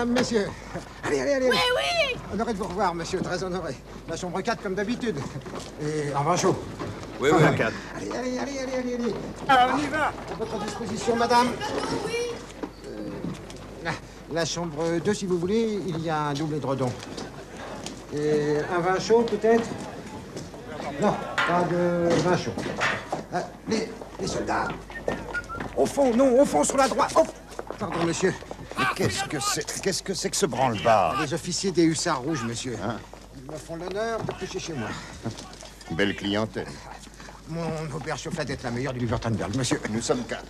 Mesdames, messieurs. Allez, allez, allez. Oui, oui. Honoré de vous revoir, monsieur, très honoré. La chambre 4 comme d'habitude. Et en vin chaud. Oui, oui, Enfin, 4. Allez, allez, allez, allez, allez, allez. Ah, on y va. À votre disposition, madame. Oui. La chambre 2, si vous voulez, il y a un double édredon. Et un vin chaud, peut-être? Non, pas de vin chaud. Ah, les soldats. Au fond, non, au fond, sur la droite. Oh, pardon, monsieur. Mais qu'est-ce que c'est que ce branle-bas? Les officiers des hussards rouges, monsieur. Hein? Ils me font l'honneur de coucher chez moi. Belle clientèle. Mon auberge se flatte d'être la meilleure du Württemberg, monsieur. Nous sommes 4.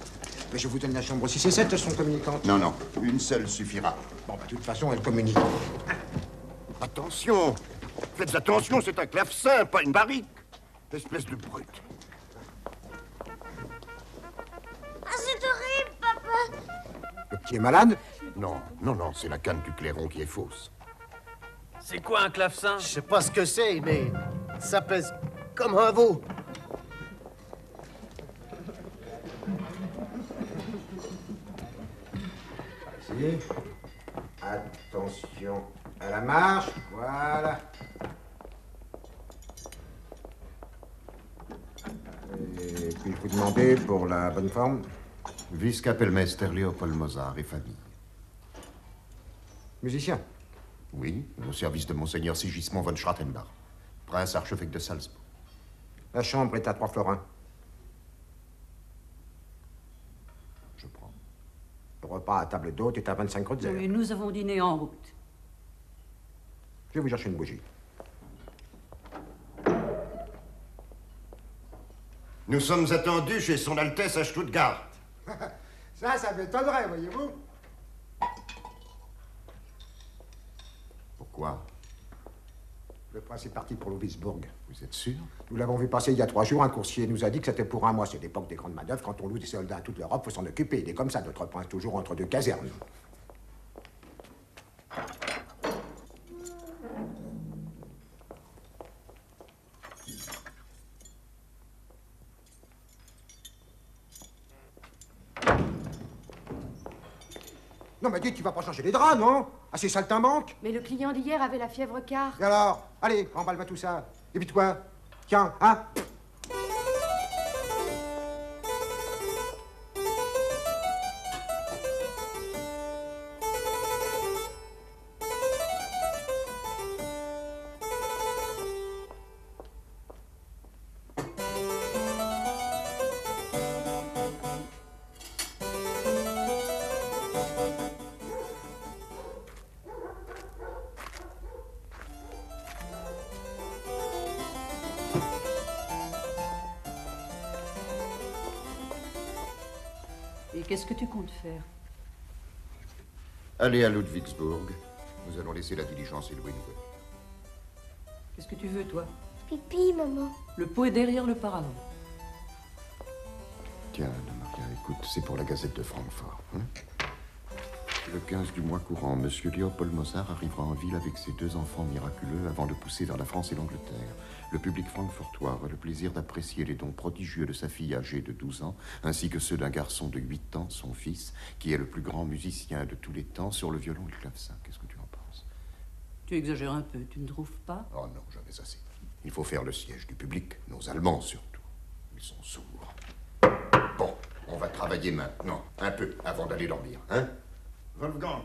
Mais je vous donne la chambre 6 et 7, elles sont communicantes. Non, non, une seule suffira. Bon, bah, de toute façon, elles communiquent. Attention. Faites attention, c'est un clavecin, pas une barrique. Espèce de brute. Ah, c'est horrible, papa. Le petit est malade? Non, non, non, c'est la canne du clairon qui est fausse. C'est quoi un clavecin? Je sais pas ce que c'est, mais ça pèse comme un veau. Allez-y. Attention à la marche. Voilà. Et puis, vous demandez pour la bonne forme. Vice-Kapellmeister Leopold Mozart et famille. Musicien. Oui, au service de Monseigneur Sigismond von Schrattenbach, prince archevêque de Salzbourg. La chambre est à 3 florins. Je prends. Le repas à table d'hôte est à 25 kreuzer. Oui, nous avons dîné en route. Je vais vous chercher une bougie. Nous sommes attendus chez son Altesse à Stuttgart. Ça m'étonnerait, voyez-vous. Pourquoi? Le prince est parti pour Louisbourg. Vous êtes sûr? Nous l'avons vu passer il y a 3 jours. Un coursier nous a dit que c'était pour un mois. C'est l'époque des grandes manœuvres. Quand on loue des soldats à toute l'Europe, faut s'en occuper. Il est comme ça, notre prince, toujours entre 2 casernes. Non, mais dites, tu vas pas changer les draps, non? Ah, c'est saltimbanque? Mais le client d'hier avait la fièvre quart. Et alors? Allez, emballe-moi tout ça. Et puis quoi? Tiens, hein? Et qu'est-ce que tu comptes faire? Allez à Ludwigsburg. Nous allons laisser la diligence et louer une voiture. Qu'est-ce que tu veux, toi? Pipi, maman. Le pot est derrière le paravent. Tiens, Anna Maria, écoute, c'est pour la Gazette de Francfort. Hein? Le 15 du mois courant, Monsieur Leopold Mozart arrivera en ville avec ses 2 enfants miraculeux avant de pousser vers la France et l'Angleterre. Le public francfortois aura le plaisir d'apprécier les dons prodigieux de sa fille âgée de 12 ans, ainsi que ceux d'un garçon de 8 ans, son fils, qui est le plus grand musicien de tous les temps sur le violon et le clavecin. Qu'est-ce que tu en penses? Tu exagères un peu, tu ne trouves pas? Oh non, jamais assez. Il faut faire le siège du public, nos Allemands surtout. Ils sont sourds. Bon, on va travailler maintenant, un peu, avant d'aller dormir, hein? Wolfgang,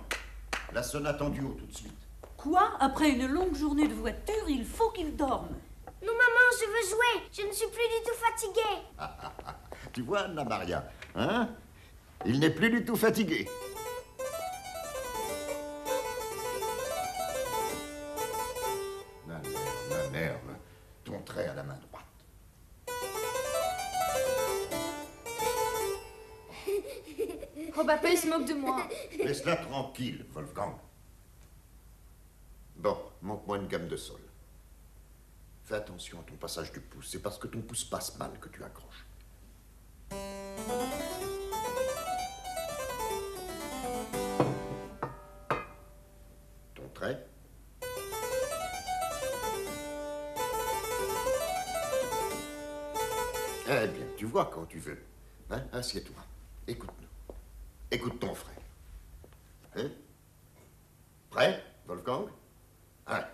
la sonate en duo tout de suite. Quoi? Après une longue journée de voiture, il faut qu'il dorme. Non, maman, je veux jouer. Je ne suis plus du tout fatiguée. Tu vois, Anna Maria, hein? Il n'est plus du tout fatigué. Nanerve, ton trait à la main droite. Oh, papa, il se moque de moi. Laisse-la tranquille, Wolfgang. Bon, manque-moi une gamme de sol. Fais attention à ton passage du pouce. C'est parce que ton pouce passe mal que tu accroches. Ton trait. Eh bien, tu vois quand tu veux. Hein? Assieds-toi. Écoute-nous. Écoute ton frère. Hein? Prêt, Wolfgang? Un.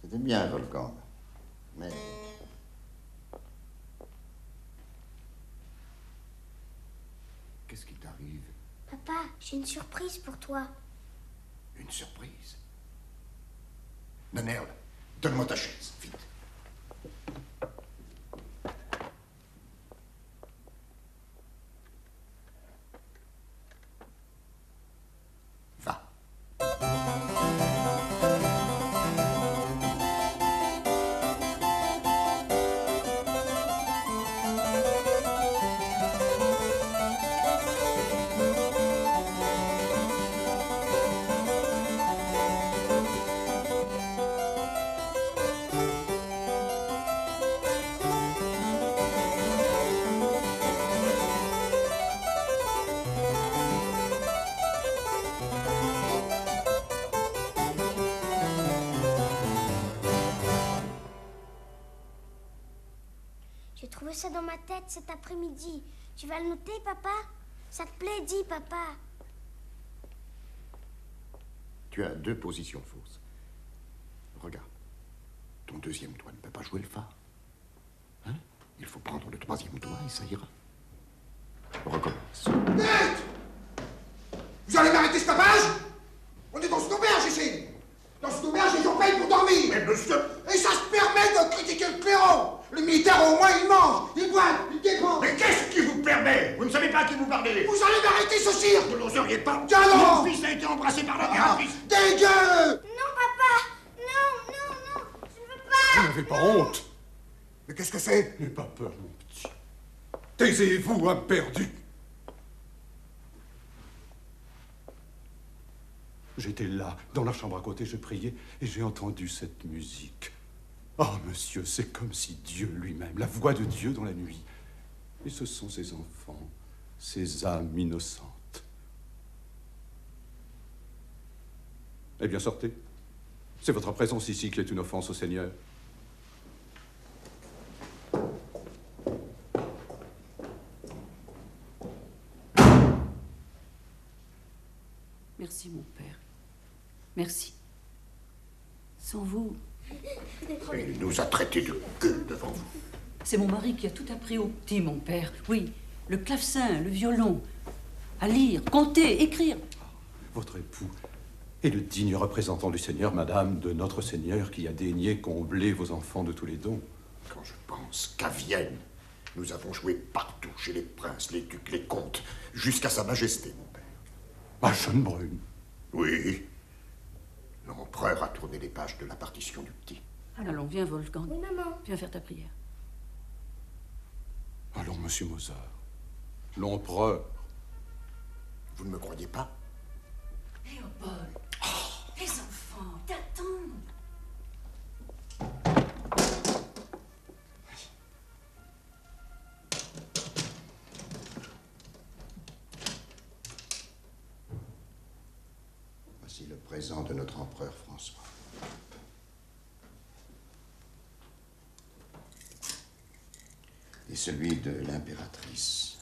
C'était bien, Wolfgang. Mais... Qu'est-ce qui t'arrive? Papa, j'ai une surprise pour toi. Une surprise? Nannerl, donne-moi ta chaise, vite. Va. J'ai trouvé ça dans ma tête cet après-midi. Tu vas le noter, papa? Ça te plaît, dis, papa. Tu as deux positions fausses. Regarde. Ton deuxième doigt ne peut pas jouer le fa. Hein? Il faut prendre le troisième doigt et ça ira. Recommence. Vite! Vous allez m'arrêter ce tapage? On est dans une auberge ici. Dans une auberge, les gens payent pour dormir. Mais monsieur... Et ça se permet de critiquer le clairon. Les militaires, au moins, ils mangent, ils boivent, ils dépensent. Mais qu'est-ce qui vous permet? Vous ne savez pas à qui vous parlez. Vous allez m'arrêter ce cirque. Vous n'oseriez pas. Galon! Mon fils a été embrassé par l'impératrice. Dégueu! Non, papa! Non, non, non! Je ne veux pas! Vous n'avez pas honte? Mais qu'est-ce que c'est? N'ayez pas peur, mon petit. Taisez-vous, imperdu. J'étais là, dans la chambre à côté, je priais, et j'ai entendu cette musique. Oh, monsieur, c'est comme si Dieu lui-même, la voix de Dieu dans la nuit. Et ce sont ces enfants, ces âmes innocentes. Eh bien, sortez. C'est votre présence ici qui est une offense au Seigneur. Merci, mon père. Merci. Sans vous... Il nous a traités de queue devant vous. C'est mon mari qui a tout appris au petit, mon père. Oui, le clavecin, le violon, à lire, compter, écrire. Votre époux est le digne représentant du Seigneur, madame, de notre Seigneur qui a daigné combler vos enfants de tous les dons. Quand je pense qu'à Vienne, nous avons joué partout, chez les princes, les ducs, les comtes, jusqu'à Sa Majesté, mon père. À Schönbrunn. Oui. L'empereur a tourné les pages de la partition du petit. Allons, viens, Wolfgang. Oui, maman. Viens faire ta prière. Allons, monsieur Mozart. L'empereur. Vous ne me croyez pas? Léopold, les enfants t'attendent. Voici le présent de notre empereur François. Et celui de l'impératrice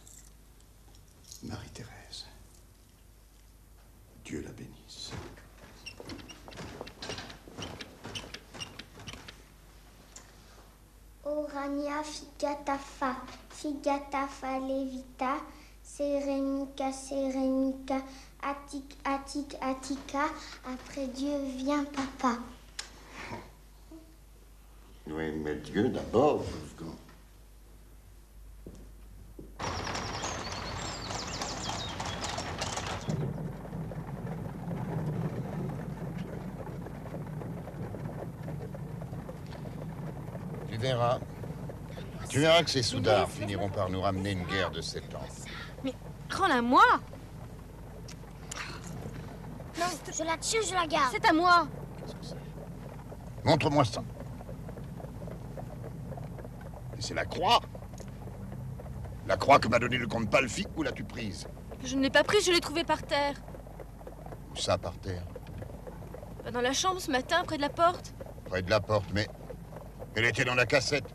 Marie-Thérèse. Dieu la bénisse. Orania figata levita, serenica, attica. Après Dieu vient papa. Oui, mais Dieu d'abord, Wolfgang. Tu verras. Tu verras que ces soudards finiront par nous ramener une guerre de 7 ans. Mais rends-la moi. Non, je la tiens, je la garde. C'est à moi. Qu'est-ce que c'est? Montre-moi ça. Et c'est la croix. La croix que m'a donnée le comte Palfi, où l'as-tu prise? Je ne l'ai pas prise, je l'ai trouvée par terre. Où ça, par terre? Dans la chambre ce matin, près de la porte. Près de la porte, mais... Elle était dans la cassette.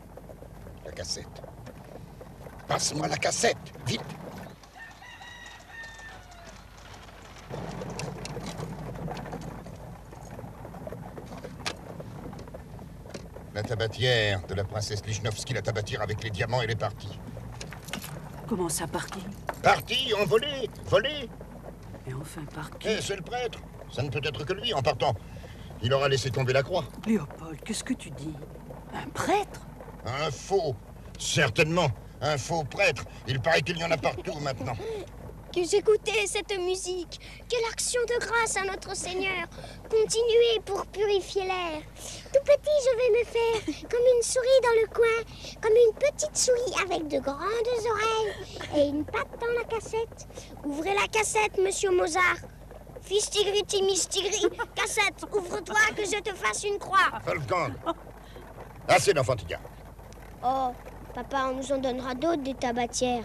La cassette. Passe-moi la cassette, vite. La tabatière de la princesse Lichnowsky, la tabatière avec les diamants, elle est partie. Comment ça, par qui? Partie, envolée, volée. Et enfin, par qui? Eh, c'est le prêtre. Ça ne peut être que lui, en partant. Il aura laissé tomber la croix. Léopold, qu'est-ce que tu dis? Un prêtre? Un faux. Certainement. Un faux prêtre. Il paraît qu'il y en a partout maintenant. Que j'écoutais cette musique. Quelle action de grâce à notre Seigneur. Continuez pour purifier l'air. Tout petit, je vais me faire comme une souris dans le coin. Comme une petite souris avec de grandes oreilles et une patte dans la cassette. Ouvrez la cassette, monsieur Mozart. Fils tigri, mistigri, cassette, ouvre-toi que je te fasse une croix. Wolfgang. Assez d'enfantillage. Oh, papa, on nous en donnera d'autres des tabatières.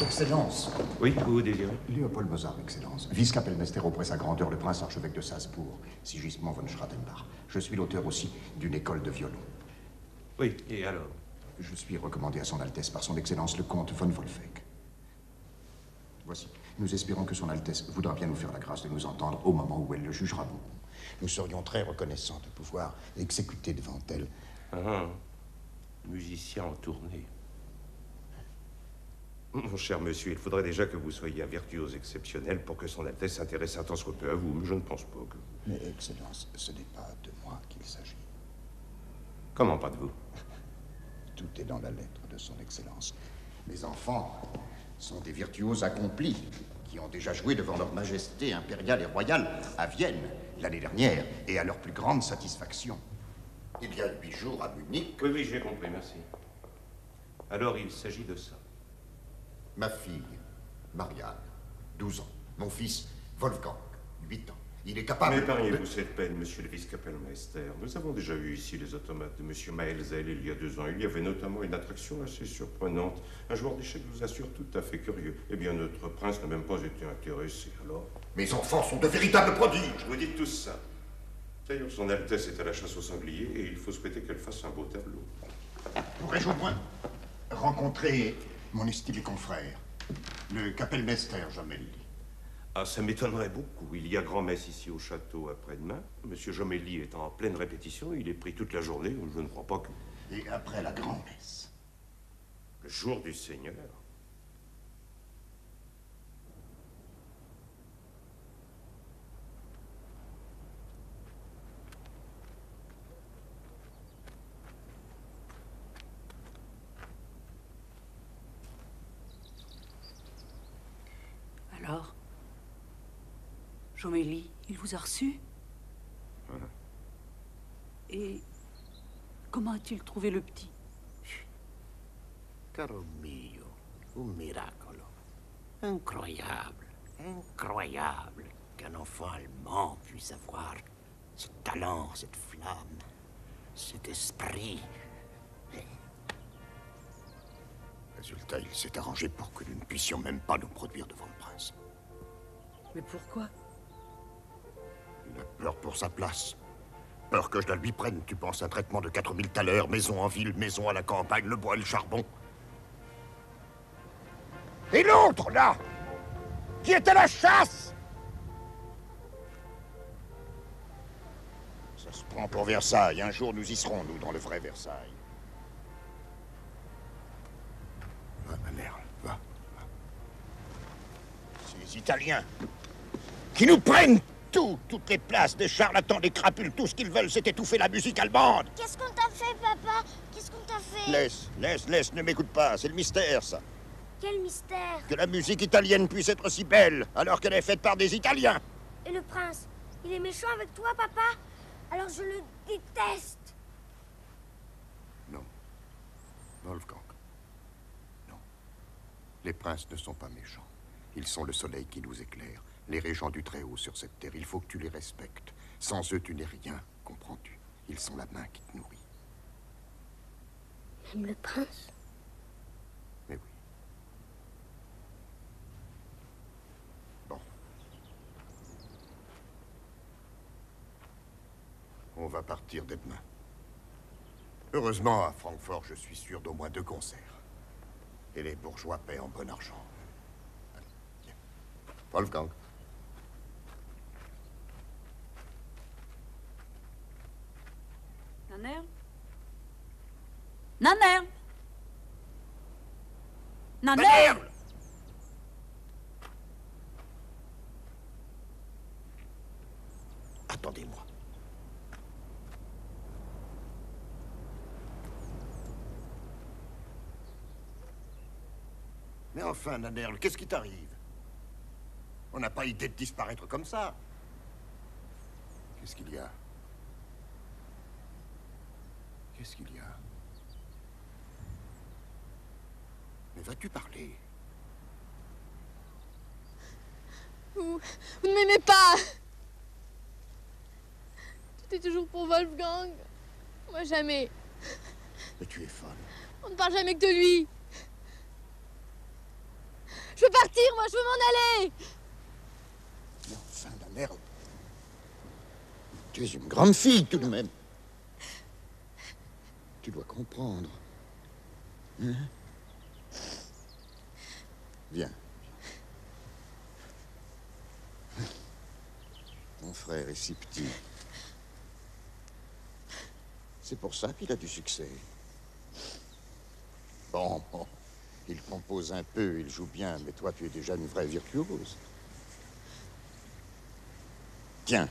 Excellence. Oui, que vous désirez? Léopold Mozart, Excellence. Vice-Kapellmeister auprès sa grandeur, le prince archevêque de Salzbourg, Sigismond von Schrattenbach. Je suis l'auteur aussi d'une école de violon. Oui, et alors? Je suis recommandé à son Altesse par son Excellence le comte von Wolfegg. Voici. Nous espérons que son Altesse voudra bien nous faire la grâce de nous entendre au moment où elle le jugera bon. Nous serions très reconnaissants de pouvoir exécuter devant elle. Musicien en tournée. Mon cher monsieur, il faudrait déjà que vous soyez un virtuose exceptionnel pour que son Altesse s'intéresse un tant soit peu à vous. Je ne pense pas que... Mais, Excellence, ce n'est pas de moi qu'il s'agit. Comment pas de vous? Tout est dans la lettre de son Excellence. Mes enfants sont des virtuoses accomplis qui ont déjà joué devant leur majesté impériale et royale à Vienne l'année dernière et à leur plus grande satisfaction. Il y a 8 jours à Munich. Oui, oui, j'ai compris, merci. Alors, il s'agit de ça. Ma fille, Marianne, 12 ans. Mon fils, Wolfgang, 8 ans. Il est capable... Épargnez-vous cette peine, monsieur le vice-kapellmeister. Nous avons déjà eu ici les automates de monsieur Maelzel il y a 2 ans. Il y avait notamment une attraction assez surprenante. Un joueur d'échecs vous assure tout à fait curieux. Eh bien, notre prince n'a même pas été intéressé, alors... Mes enfants sont de véritables prodiges. Vous dites tous ça. D'ailleurs, son Altesse est à la chasse aux sangliers et il faut souhaiter qu'elle fasse un beau tableau. Pourrais-je au moins rencontrer mon estimé confrère, le Kapellmeister Jamelli? Ah, ça m'étonnerait beaucoup. Il y a grand-messe ici au château après-demain. Monsieur Jomelli est en pleine répétition. Il est pris toute la journée. Je ne crois pas que... Et après la grand-messe? Le jour du Seigneur. Alors, Jomélie, il vous a reçu? Et comment a-t-il trouvé le petit? Caro mio, un miracolo. Incroyable, incroyable qu'un enfant allemand puisse avoir ce talent, cette flamme, cet esprit. Résultat, il s'est arrangé pour que nous ne puissions même pas nous produire devant le prince. Mais pourquoi? Il a peur pour sa place. Peur que je la lui prenne. Tu penses un traitement de 4000 thalers, maison en ville, maison à la campagne, le bois et le charbon. Et l'autre, là, qui est à la chasse? Ça se prend pour Versailles. Un jour, nous y serons, nous, dans le vrai Versailles. Va, ma mère, va. Ces Italiens qui nous prennent tout, toutes les places, des charlatans, des crapules, tout ce qu'ils veulent, c'est étouffer la musique allemande. Qu'est-ce qu'on t'a fait, papa? Qu'est-ce qu'on t'a fait? Laisse, ne m'écoute pas, c'est le mystère, ça. Quel mystère? Que la musique italienne puisse être si belle, alors qu'elle est faite par des Italiens. Et le prince, il est méchant avec toi, papa? Alors je le déteste. Non. Wolfgang. Non. Les princes ne sont pas méchants. Ils sont le soleil qui nous éclaire, les régents du Très-Haut sur cette terre. Il faut que tu les respectes. Sans eux, tu n'es rien, comprends-tu? Ils sont la main qui te nourrit. Même le prince? Mais oui. Bon. On va partir dès demain. Heureusement, à Francfort, je suis sûr d'au moins 2 concerts. Et les bourgeois paient en bon argent. Allez, viens. Wolfgang. Nanner? Nanner? Nanner? Attendez-moi. Mais enfin, Nanerle, qu'est-ce qui t'arrive? On n'a pas idée de disparaître comme ça. Qu'est-ce qu'il y a? Qu'est-ce qu'il y a? Mais vas-tu parler? Vous ne m'aimez pas. Tout est toujours pour Wolfgang. Moi, jamais. Mais tu es folle. On ne parle jamais que de lui. Je veux partir, moi, je veux m'en aller. Mais enfin, Nanerle. Tu es une grande fille, tout de même. Tu dois comprendre. Hein? Viens. Ton frère est si petit. C'est pour ça qu'il a du succès. Bon, il compose un peu, il joue bien, mais toi, tu es déjà une vraie virtuose. Tiens,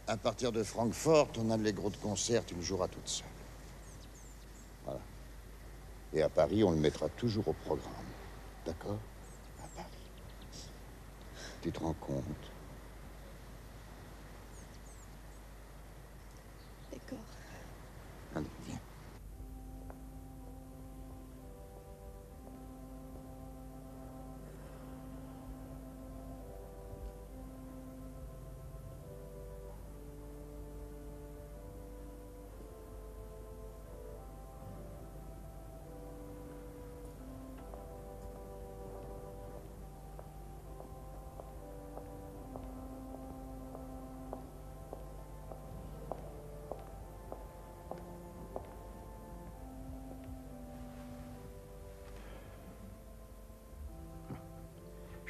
à partir de Francfort, on a l'Allegro de concert, tu le joueras toute seule. Voilà. Et à Paris, on le mettra toujours au programme. D'accord? À Paris. Tu te rends compte? D'accord. Allez, viens.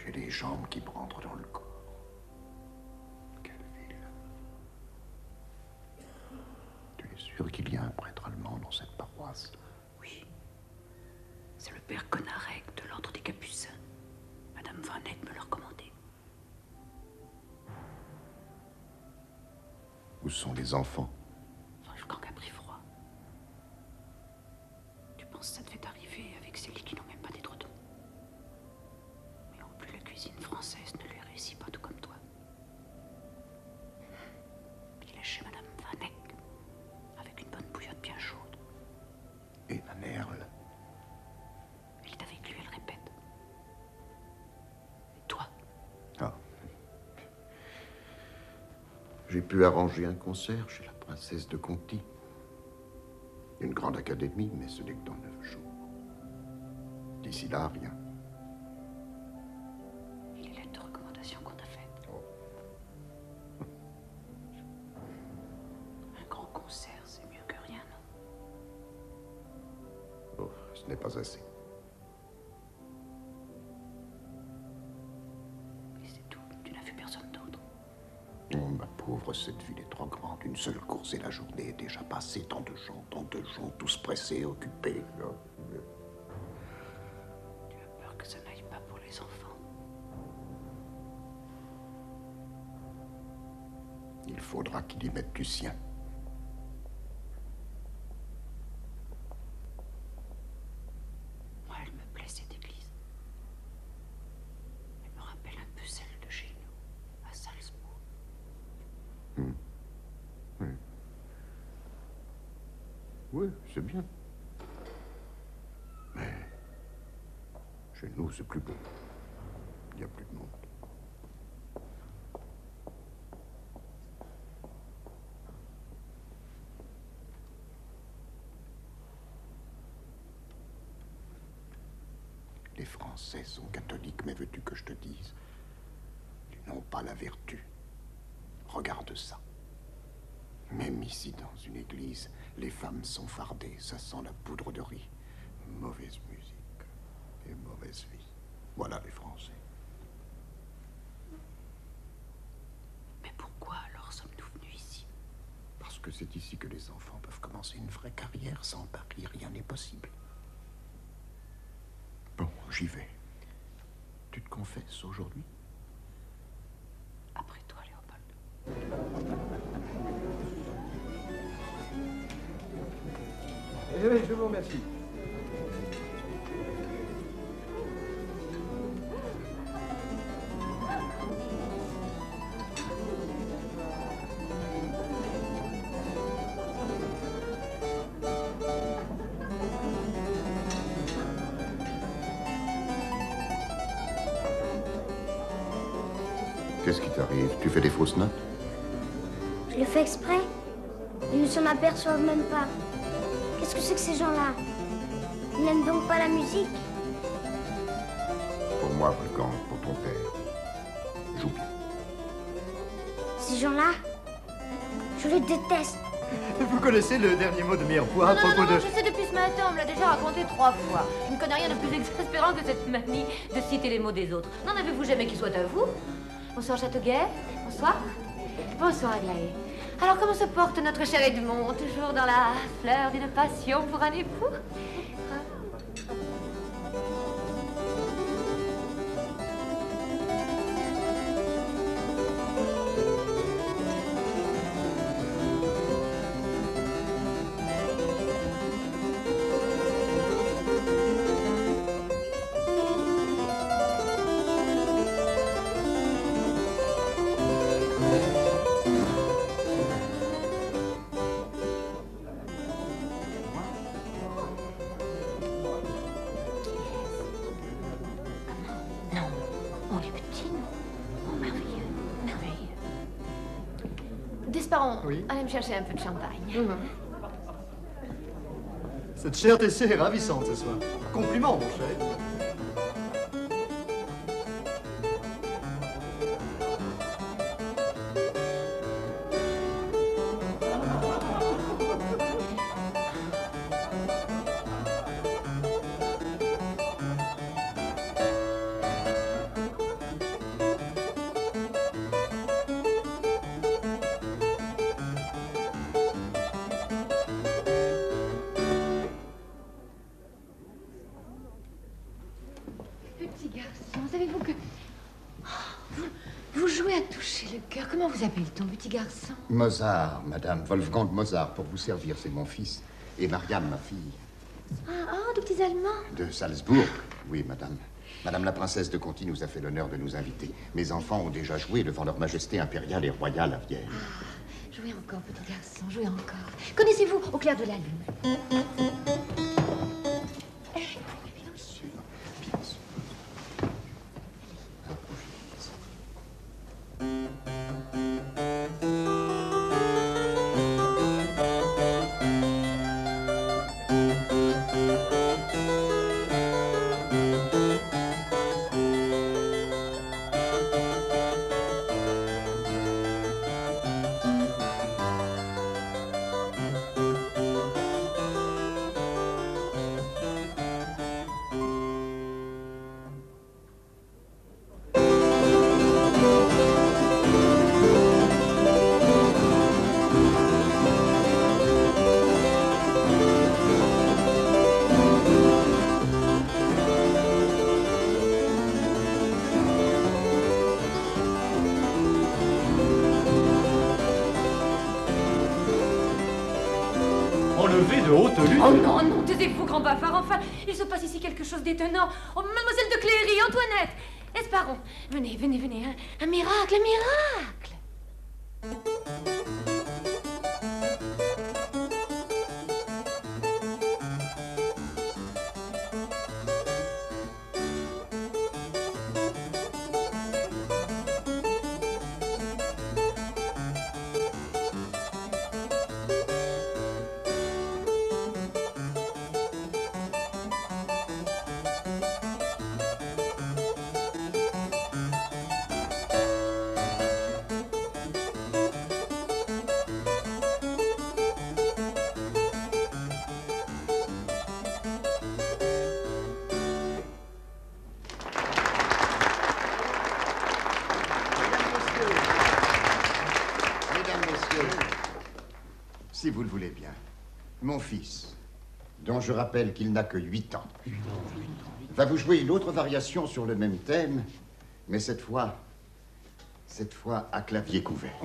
J'ai les jambes qui me rentrent dans le corps. sûr qu'il y a un prêtre allemand dans cette paroisse? Oui. C'est le père Konarek de l'ordre des Capucins. Madame Van Eyck me l'a recommandé. Où sont les enfants? Wolfgang a pris froid. Tu penses que ça devait arriver avec ces lits qui n'ont même pas d'édredons? Mais en plus, la cuisine française ne lui réussit pas tout comme toi. Il est chez Madame Van Eyck, avec une bonne bouillotte bien chaude. Et la Nerle? Elle est avec lui, elle répète. Et toi? Ah. J'ai pu arranger un concert chez la princesse de Conti. Une grande académie, mais ce n'est que dans 9 jours. D'ici là, rien. Et les lettres de recommandation qu'on t'a faites? Oh. Un grand concert, c'est mieux que rien, non? Oh, ce n'est pas assez. Et c'est tout? Tu n'as vu personne d'autre? Oh, ma pauvre, cette ville est trop grande. Une seule course et la journée est déjà passée. Tant de gens, tous pressés, occupés. Oh. Tu as peur que ça n'aille pas pour les enfants? Il faudra qu'il y mette du sien. Moi, elle me plaît, cette église. Elle me rappelle un peu celle de chez nous, à Salzbourg. Oui. Oui, c'est bien. Mais chez nous, c'est plus beau. Il n'y a plus de monde. Les Français sont catholiques, mais veux-tu que je te dise? Ils n'ont pas la vertu. Regarde ça. Même ici, dans une église, les femmes sont fardées. Ça sent la poudre de riz. Mauvaise musique et mauvaise vie. Voilà les Français. Mais pourquoi alors sommes-nous venus ici? Parce que c'est ici que les enfants peuvent commencer une vraie carrière. Sans Paris, rien n'est possible. Bon, j'y vais. Tu te confesses aujourd'hui? Après toi, Léopold. Oui, je vous remercie. Qu'est-ce qui t'arrive? Tu fais des fausses notes? Je le fais exprès. Ils ne s'en aperçoivent même pas. Qu'est-ce que c'est que ces gens-là? Ils n'aiment donc pas la musique? Pour moi, Wolfgang, pour ton père. Joue bien. Ces gens-là, je les déteste. Vous connaissez le dernier mot de Mirepoix à propos de... Je sais depuis ce matin, on me l'a déjà raconté 3 fois. Je ne connais rien de plus exaspérant que cette manie de citer les mots des autres. N'en avez-vous jamais qui soit à vous? Bonsoir Châteauguay. Bonsoir. Bonsoir Aglaé. Alors comment se porte notre cher Edmond? Toujours dans la fleur d'une passion pour un époux? Desparon, Oui. allez me chercher un peu de champagne. Cette chère Tessé est ravissante ce soir. Compliment, mon cher. garçon, savez-vous que... Vous jouez à toucher le cœur. Comment vous appelle-t-on, petit garçon? Mozart, madame. Wolfgang Mozart, pour vous servir, c'est mon fils. Et Mariam, ma fille. Ah, de petits Allemands. De Salzbourg. Oui, madame. Madame la princesse de Conti nous a fait l'honneur de nous inviter. Mes enfants ont déjà joué devant leur majesté impériale et royale à Vienne. Jouez encore, petit garçon, jouez encore. Connaissez-vous Au clair de la lune? De haute lutte. Oh non, non, taisez-vous, grand bavard, enfin, il se passe ici quelque chose d'étonnant. Oh, mademoiselle de Cléry, Antoinette, Esparon, venez, venez, venez, hein. Un miracle, un miracle. Si vous le voulez bien, mon fils, dont je rappelle qu'il n'a que 8 ans, va vous jouer une autre variation sur le même thème, mais cette fois à clavier couvert.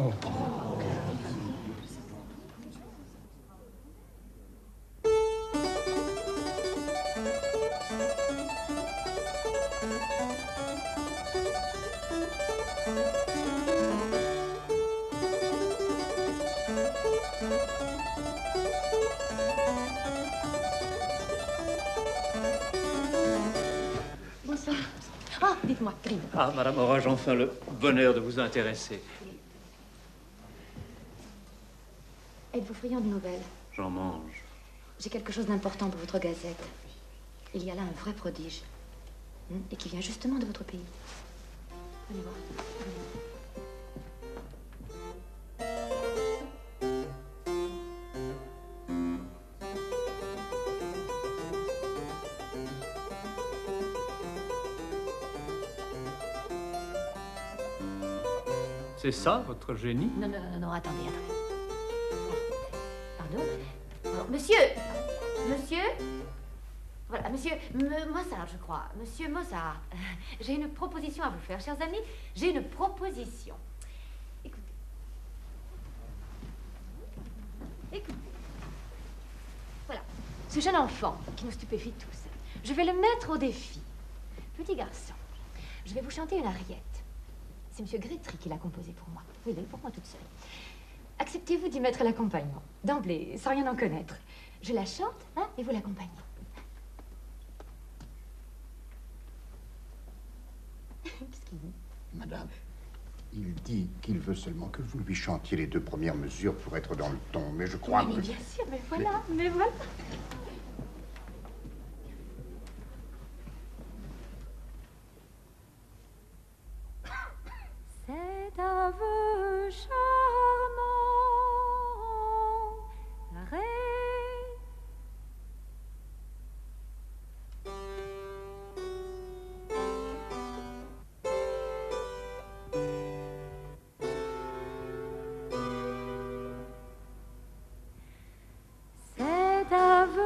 Bonsoir. Ah, dites-moi, Grimm. Ah, Madame, aurais-je enfin le bonheur de vous intéresser? Êtes-vous friand de nouvelles? J'en mange. J'ai quelque chose d'important pour votre gazette. Il y a là un vrai prodige. Et qui vient justement de votre pays. Venez voir. C'est ça, votre génie? Non, non, non, non, attendez, attendez. Pardon? Alors, monsieur! Monsieur? Voilà, monsieur Mozart, je crois. Monsieur Mozart, j'ai une proposition à vous faire, chers amis. J'ai une proposition. Écoutez. Écoutez. Voilà. Ce jeune enfant qui nous stupéfie tous, je vais le mettre au défi. Petit garçon, je vais vous chanter une ariette. C'est monsieur Grétry qui l'a composée pour moi. Oui, pour moi toute seule. Acceptez-vous d'y mettre l'accompagnement, d'emblée, sans rien en connaître. Je la chante, hein, et vous l'accompagnez. Qu'est-ce qu'il dit? Madame, il dit qu'il veut seulement que vous lui chantiez les 2 premières mesures pour être dans le ton, mais je crois mais que... bien sûr, mais voilà, mais voilà. C'est un vœu charmant, c'est un vœu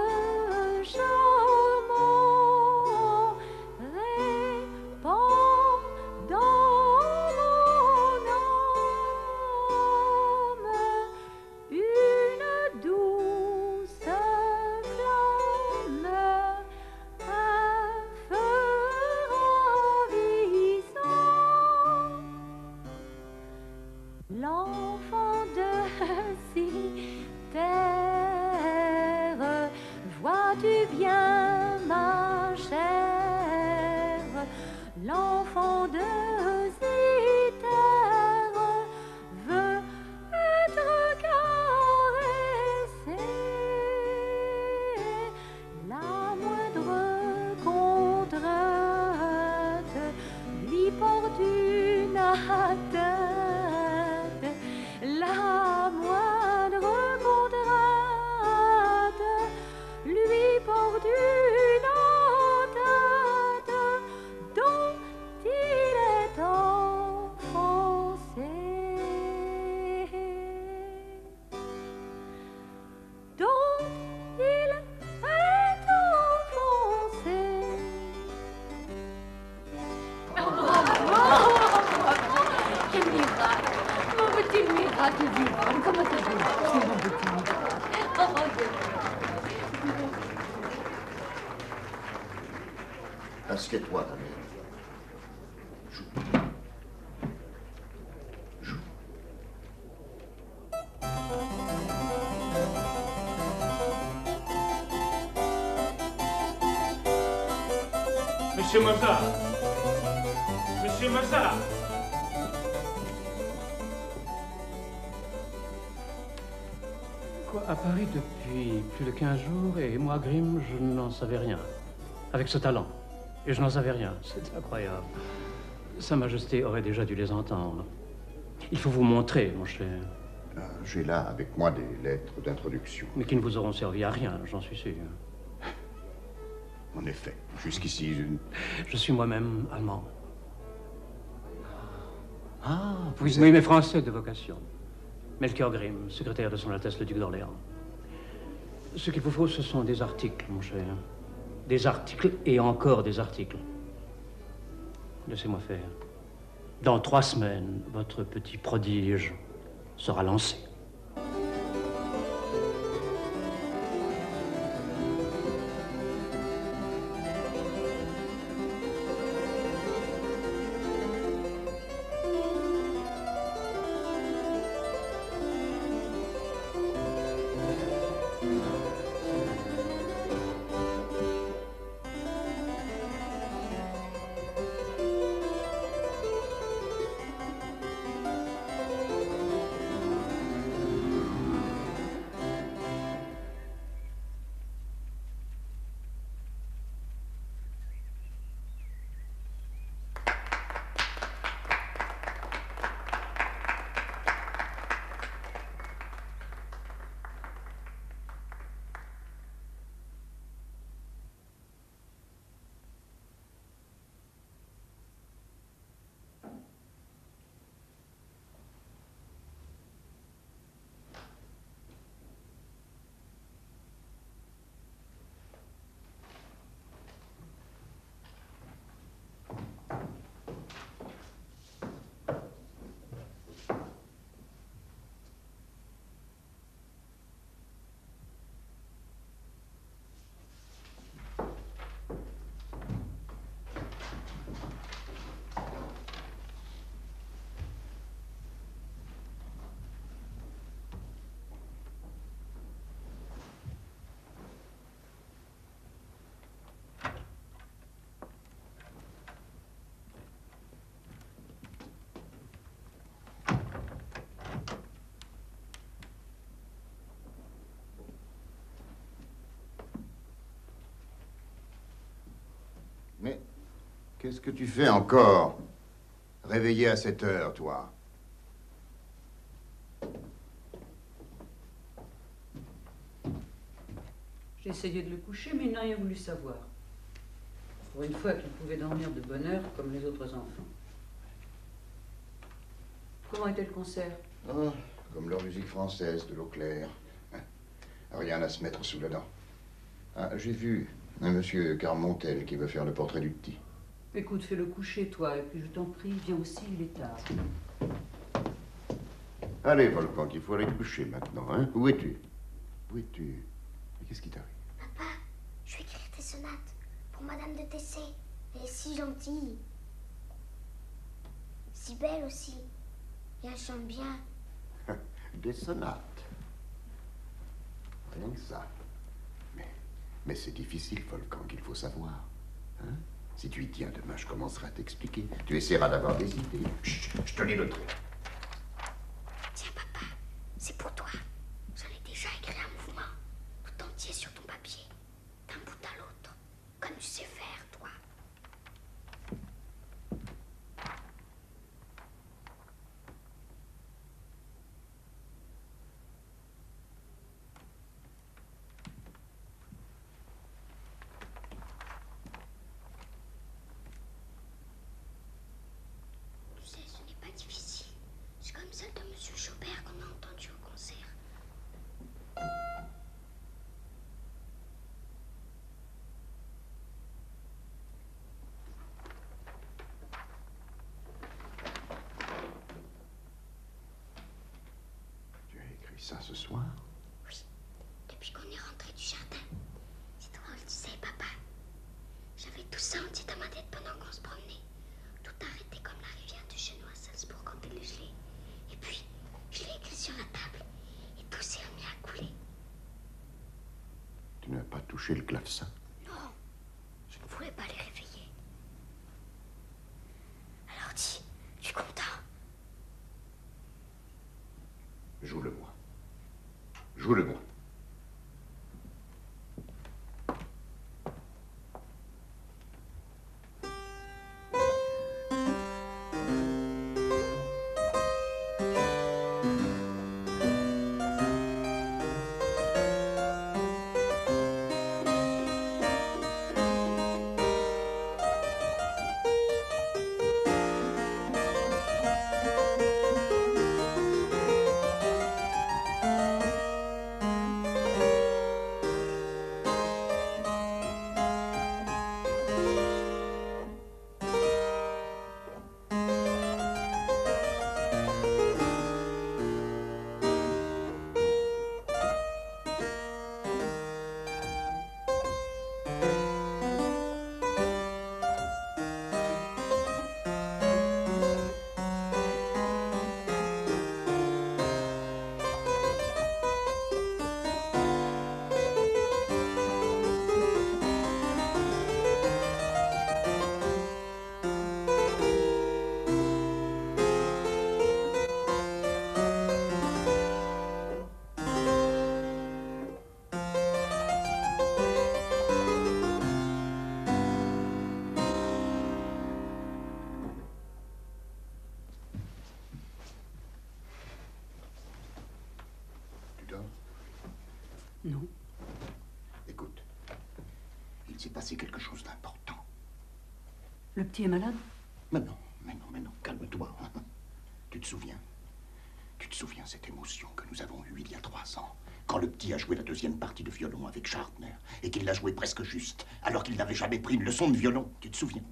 l'enfant de Zither veut être caressé. La moindre contrainte lui porte une atteinte. La moindre contrainte lui porte une atteinte dont il est offensé. Dont il est offensé. Quel miracle! Mon petit miracle vivant! Comment ça va? C'est mon petit miracle! Oh, Assieds-toi, ta mère. Joue. Joue. Monsieur Mozart! Monsieur Mozart! Quoi, à Paris depuis plus de 15 jours, et moi, Grimm, je n'en savais rien. Avec ce talent. Et je n'en savais rien. C'est incroyable. Sa Majesté aurait déjà dû les entendre. Il faut vous montrer, mon cher. J'ai là avec moi des lettres d'introduction. Mais qui ne vous auront servi à rien, j'en suis sûr. En effet, jusqu'ici, je suis moi-même allemand. Ah, oui, oui, mais français de vocation. Melchior Grimm, secrétaire de son Altesse le Duc d'Orléans. Ce qu'il vous faut, ce sont des articles, mon cher. Des articles et encore des articles. Laissez-moi faire. Dans 3 semaines, votre petit prodige sera lancé. Mais qu'est-ce que tu fais encore? Réveillé à cette heure, toi? J'ai essayé de le coucher, mais il n'a rien voulu savoir. Pour une fois qu'il pouvait dormir de bonne heure comme les autres enfants. Comment était le concert? Oh, comme leur musique française, de l'eau claire. Rien à se mettre sous la dent. Ah, j'ai vu un monsieur Carmontel qui veut faire le portrait du petit. Écoute, fais-le coucher, toi, et puis je t'en prie, viens aussi, il est tard. Allez, Volcan, il faut aller te coucher maintenant, hein? Où es-tu? Où es-tu? Qu'est-ce qui t'arrive? Papa, je vais écrire des sonates pour Madame de Tessé. Elle est si gentille. Si belle aussi. Et elle chante bien. Des sonates. Rien que ça. Mais c'est difficile, Volcan, qu'il faut savoir. Hein? Si tu y tiens demain, je commencerai à t'expliquer. Tu essaieras d'avoir des idées. Chut, je te lis le truc. Tiens, papa, c'est pour toi. J'en ai déjà écrit un mouvement, tout entier sur ton papier, d'un bout à l'autre, comme tu sais faire, toi. Tu sais, ce n'est pas difficile. C'est comme celle de Monsieur Schubert qu'on a entendu au concert. Tu as écrit ça ce soir? Oui, depuis qu'on est rentré du jardin. C'est toi, on le disait, papa. J'avais tout ça entier dans ma tête pendant qu'on se promenait. Tout arrêté comme la rivière de Genoa à Salzbourg quand elle est gelée. Et puis, je l'ai écrit sur la table. Et tout s'est remis à couler. Tu n'as pas touché le clavecin? Non, je ne voulais pas les réveiller. Alors dis, tu es content? Joue-le-moi. Joue-le-moi. Non. Écoute, il s'est passé quelque chose d'important. Le petit est malade? Mais non, calme-toi. Tu te souviens cette émotion que nous avons eue il y a 3 ans, quand le petit a joué la deuxième partie de violon avec Schartner, et qu'il l'a joué presque juste, alors qu'il n'avait jamais pris une leçon de violon. Tu te souviens?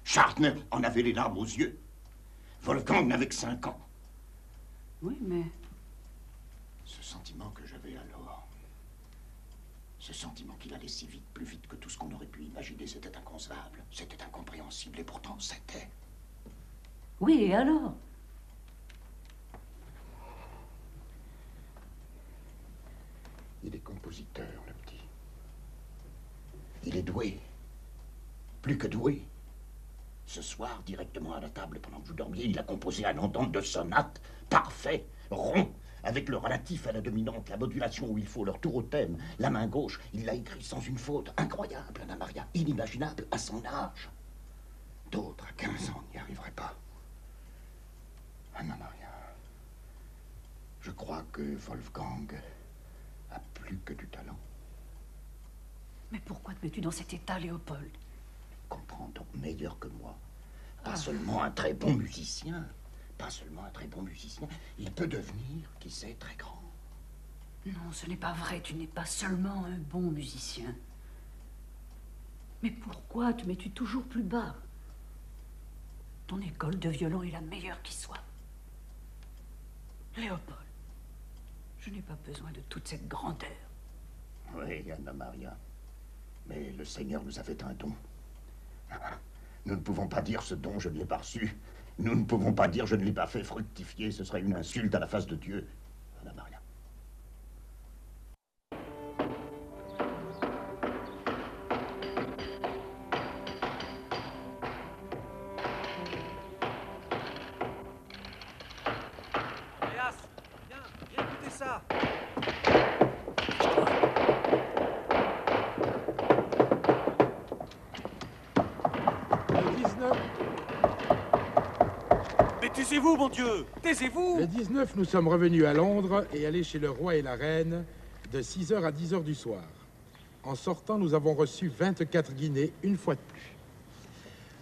Schartner en avait les larmes aux yeux. Wolfgang n'avait que 5 ans. Oui, mais... Ce sentiment que j'avais alors, ce sentiment qu'il allait si vite, plus vite que tout ce qu'on aurait pu imaginer, c'était inconcevable, c'était incompréhensible, et pourtant c'était. Oui, et alors? Il est compositeur, le petit. Il est doué. Plus que doué. Ce soir, directement à la table, pendant que vous dormiez, il a composé un entente de sonate parfait, rond, avec le relatif à la dominante, la modulation où il faut, leur tour au thème. La main gauche, il l'a écrit sans une faute. Incroyable, Anna Maria, inimaginable à son âge. D'autres, à 15 ans, n'y arriveraient pas. Anna Maria, je crois que Wolfgang a plus que du talent. Mais pourquoi te mets-tu dans cet état, Léopold? Comprends donc meilleur que moi. Pas seulement un très bon musicien. Pas seulement un très bon musicien. Il peut devenir, qui sait, très grand. Non, ce n'est pas vrai. Tu n'es pas seulement un bon musicien. Mais pourquoi te mets-tu toujours plus bas? Ton école de violon est la meilleure qui soit. Léopold, je n'ai pas besoin de toute cette grandeur. Oui, Anna Maria. Mais le Seigneur nous a fait un don. Nous ne pouvons pas dire ce don, je ne l'ai pas reçu. Nous ne pouvons pas dire je ne l'ai pas fait fructifier. Ce serait une insulte à la face de Dieu. Anna Maria. Taisez-vous, mon Dieu! Taisez-vous! Le 19, nous sommes revenus à Londres et allés chez le roi et la reine de 6h à 10h du soir. En sortant, nous avons reçu 24 guinées, une fois de plus.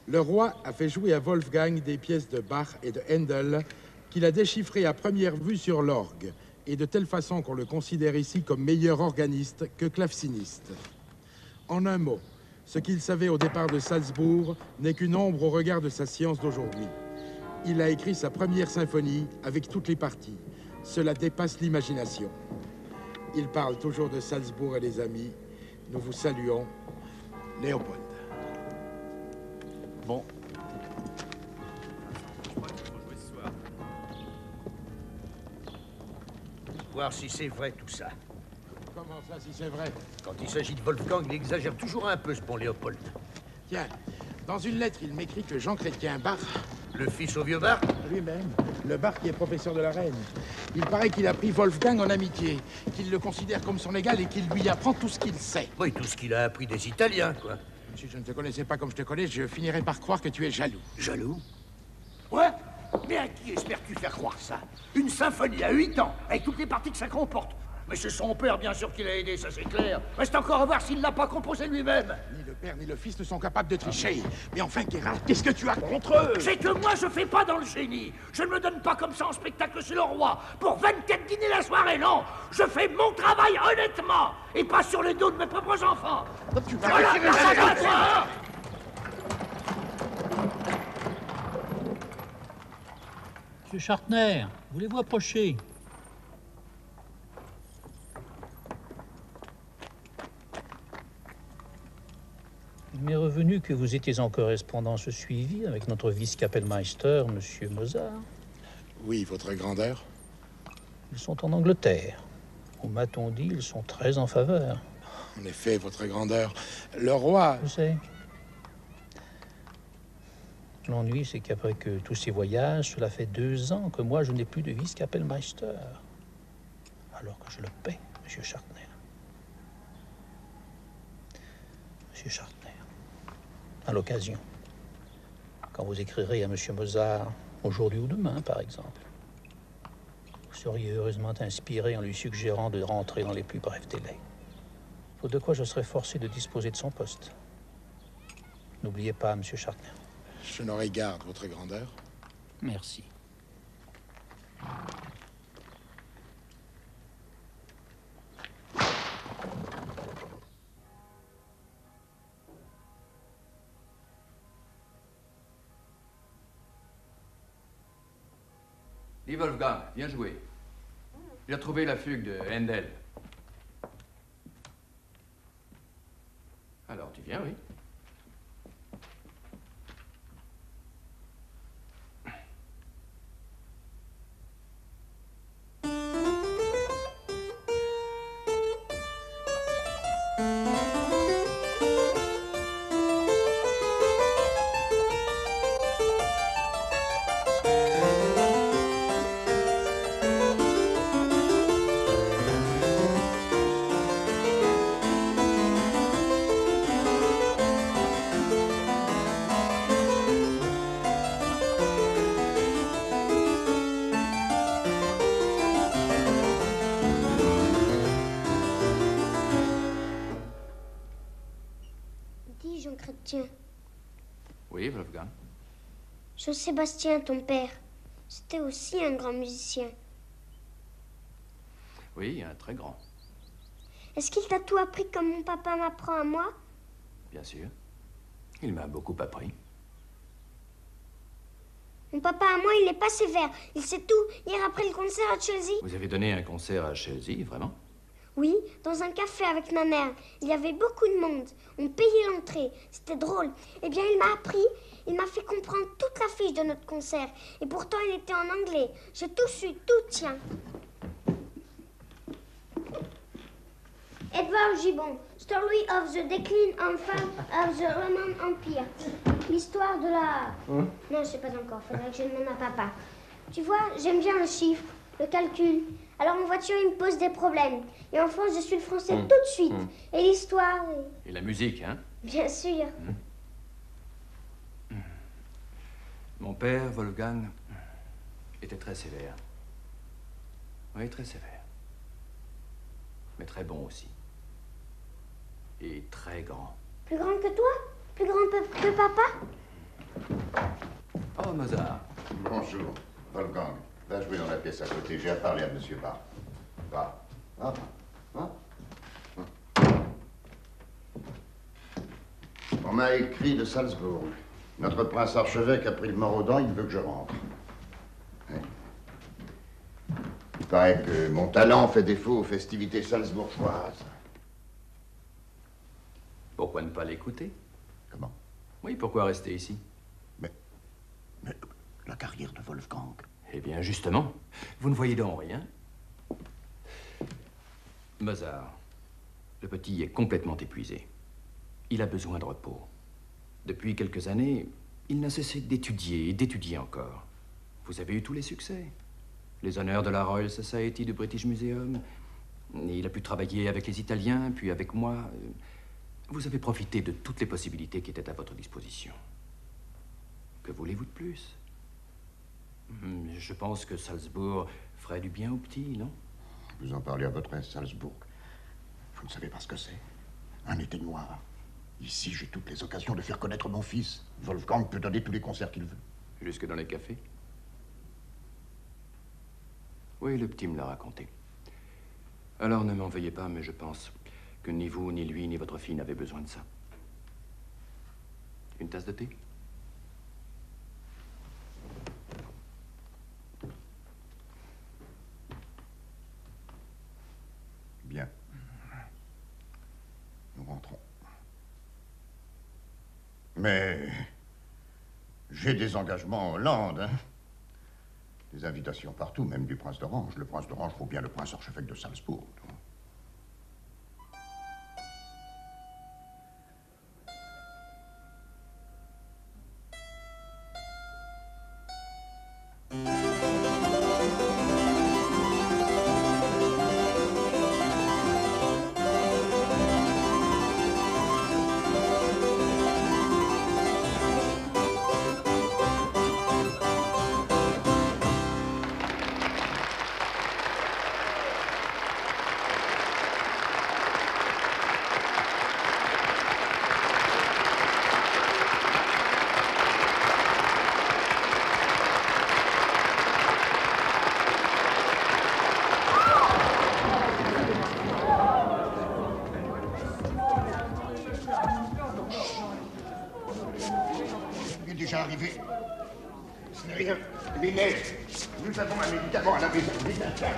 Le roi a fait jouer à Wolfgang des pièces de Bach et de Handel qu'il a déchiffrées à première vue sur l'orgue, et de telle façon qu'on le considère ici comme meilleur organiste que claveciniste. En un mot, ce qu'il savait au départ de Salzbourg n'est qu'une ombre au regard de sa science d'aujourd'hui. Il a écrit sa première symphonie avec toutes les parties. Cela dépasse l'imagination. Il parle toujours de Salzbourg et les amis. Nous vous saluons, Léopold. Bon. Voir si c'est vrai tout ça. Comment ça, si c'est vrai? Quand il s'agit de Wolfgang, il exagère toujours un peu, ce bon Léopold. Tiens, dans une lettre, il m'écrit que Jean Chrétien Bach... Le fils au vieux Bach? Lui-même, le Bach qui est professeur de la reine. Il paraît qu'il a pris Wolfgang en amitié, qu'il le considère comme son égal et qu'il lui apprend tout ce qu'il sait. Oui, tout ce qu'il a appris des Italiens, quoi. Si je ne te connaissais pas comme je te connais, je finirais par croire que tu es jaloux. Jaloux? Ouais? Mais à qui espères-tu faire croire ça? Une symphonie à 8 ans, avec toutes les parties que ça comporte. Mais c'est son père, bien sûr, qui l'a aidé, ça c'est clair. Reste encore à voir s'il l'a pas composé lui-même. Ni le père ni le fils ne sont capables de tricher. Mais enfin, Gérard, qu'est-ce que tu as contre eux? C'est que moi, je fais pas dans le génie. Je ne me donne pas comme ça en spectacle chez le roi. Pour 24 dîners la soirée, non. Je fais mon travail honnêtement. Et pas sur le dos de mes propres enfants. Tu vas voilà, retirer la lettre. Monsieur Chartner, voulez-vous approcher? Il m'est revenu que vous étiez en correspondance suivie avec notre vice-kapellmeister, Monsieur Mozart. Oui, votre grandeur. Ils sont en Angleterre. Où m'a-t-on dit, ils sont très en faveur. En effet, votre grandeur. Le roi... Je sais. L'ennui, c'est qu'après que tous ces voyages, cela fait 2 ans que moi, je n'ai plus de vice-kapellmeister. Alors que je le paie, Monsieur Chartner. Monsieur Chartner. À l'occasion, quand vous écrirez à Monsieur Mozart, aujourd'hui ou demain, par exemple, vous seriez heureusement inspiré en lui suggérant de rentrer dans les plus brefs délais. Faute de quoi je serais forcé de disposer de son poste. N'oubliez pas, Monsieur Chartner. Je n'aurai garde, votre grandeur. Merci. Dis Wolfgang, viens jouer. J'ai trouvé la fugue de Handel. Alors, tu viens, oui? Oui, Wolfgang. Jean-Sébastien, ton père, c'était aussi un grand musicien. Oui, un très grand. Est-ce qu'il t'a tout appris comme mon papa m'apprend à moi? Bien sûr. Il m'a beaucoup appris. Mon papa à moi, il n'est pas sévère. Il sait tout. Hier après le concert à Chelsea. Vous avez donné un concert à Chelsea, vraiment? Oui, dans un café avec ma mère. Il y avait beaucoup de monde. On payait l'entrée. C'était drôle. Eh bien, il m'a appris. Il m'a fait comprendre toute la fiche de notre concert. Et pourtant, il était en anglais. J'ai tout su, tout tient. Edward Gibbon, Story of the Decline and Fall of the Roman Empire. L'histoire de la... Non, je sais pas encore. Faudrait que je demande à papa. Tu vois, j'aime bien le chiffre, le calcul. Alors en voiture, il me pose des problèmes. Et en France, je suis le français tout de suite. Et l'histoire... Et la musique, hein? Bien sûr. Mon père, Wolfgang, était très sévère. Oui, très sévère. Mais très bon aussi. Et très grand. Plus grand que toi? Plus grand que papa? Oh, Mozart. Bonjour, Wolfgang. Va jouer dans la pièce à côté. J'ai à parler à Monsieur Bach. Va. Va. Va. On m'a écrit de Salzbourg. Notre prince archevêque a pris le mort aux dents, il veut que je rentre. Ouais. Il paraît que mon talent fait défaut aux festivités salzbourgeoises. Pourquoi ne pas l'écouter? Comment? Oui, pourquoi rester ici? Mais la carrière de Wolfgang. Eh bien, justement, vous ne voyez donc rien. Mozart, le petit est complètement épuisé. Il a besoin de repos. Depuis quelques années, il n'a cessé d'étudier et d'étudier encore. Vous avez eu tous les succès. Les honneurs de la Royal Society du British Museum. Il a pu travailler avec les Italiens, puis avec moi. Vous avez profité de toutes les possibilités qui étaient à votre disposition. Que voulez-vous de plus? Je pense que Salzbourg ferait du bien au petit, non? Vous en parlez à votre aise, Salzbourg. Vous ne savez pas ce que c'est. Un été noir. Ici, j'ai toutes les occasions de faire connaître mon fils. Wolfgang peut donner tous les concerts qu'il veut. Jusque dans les cafés? Oui, le petit me l'a raconté. Alors ne m'en veuillez pas, mais je pense que ni vous, ni lui, ni votre fille n'avez besoin de ça. Une tasse de thé? Bien. Nous rentrons. Mais j'ai des engagements en Hollande, hein. Des invitations partout, même du prince d'Orange. Le prince d'Orange vaut bien le prince archevêque de Salzbourg. Déjà arrivé. Ce n'est rien. Minet, nous avons un médicament à la maison. Vite, tiens.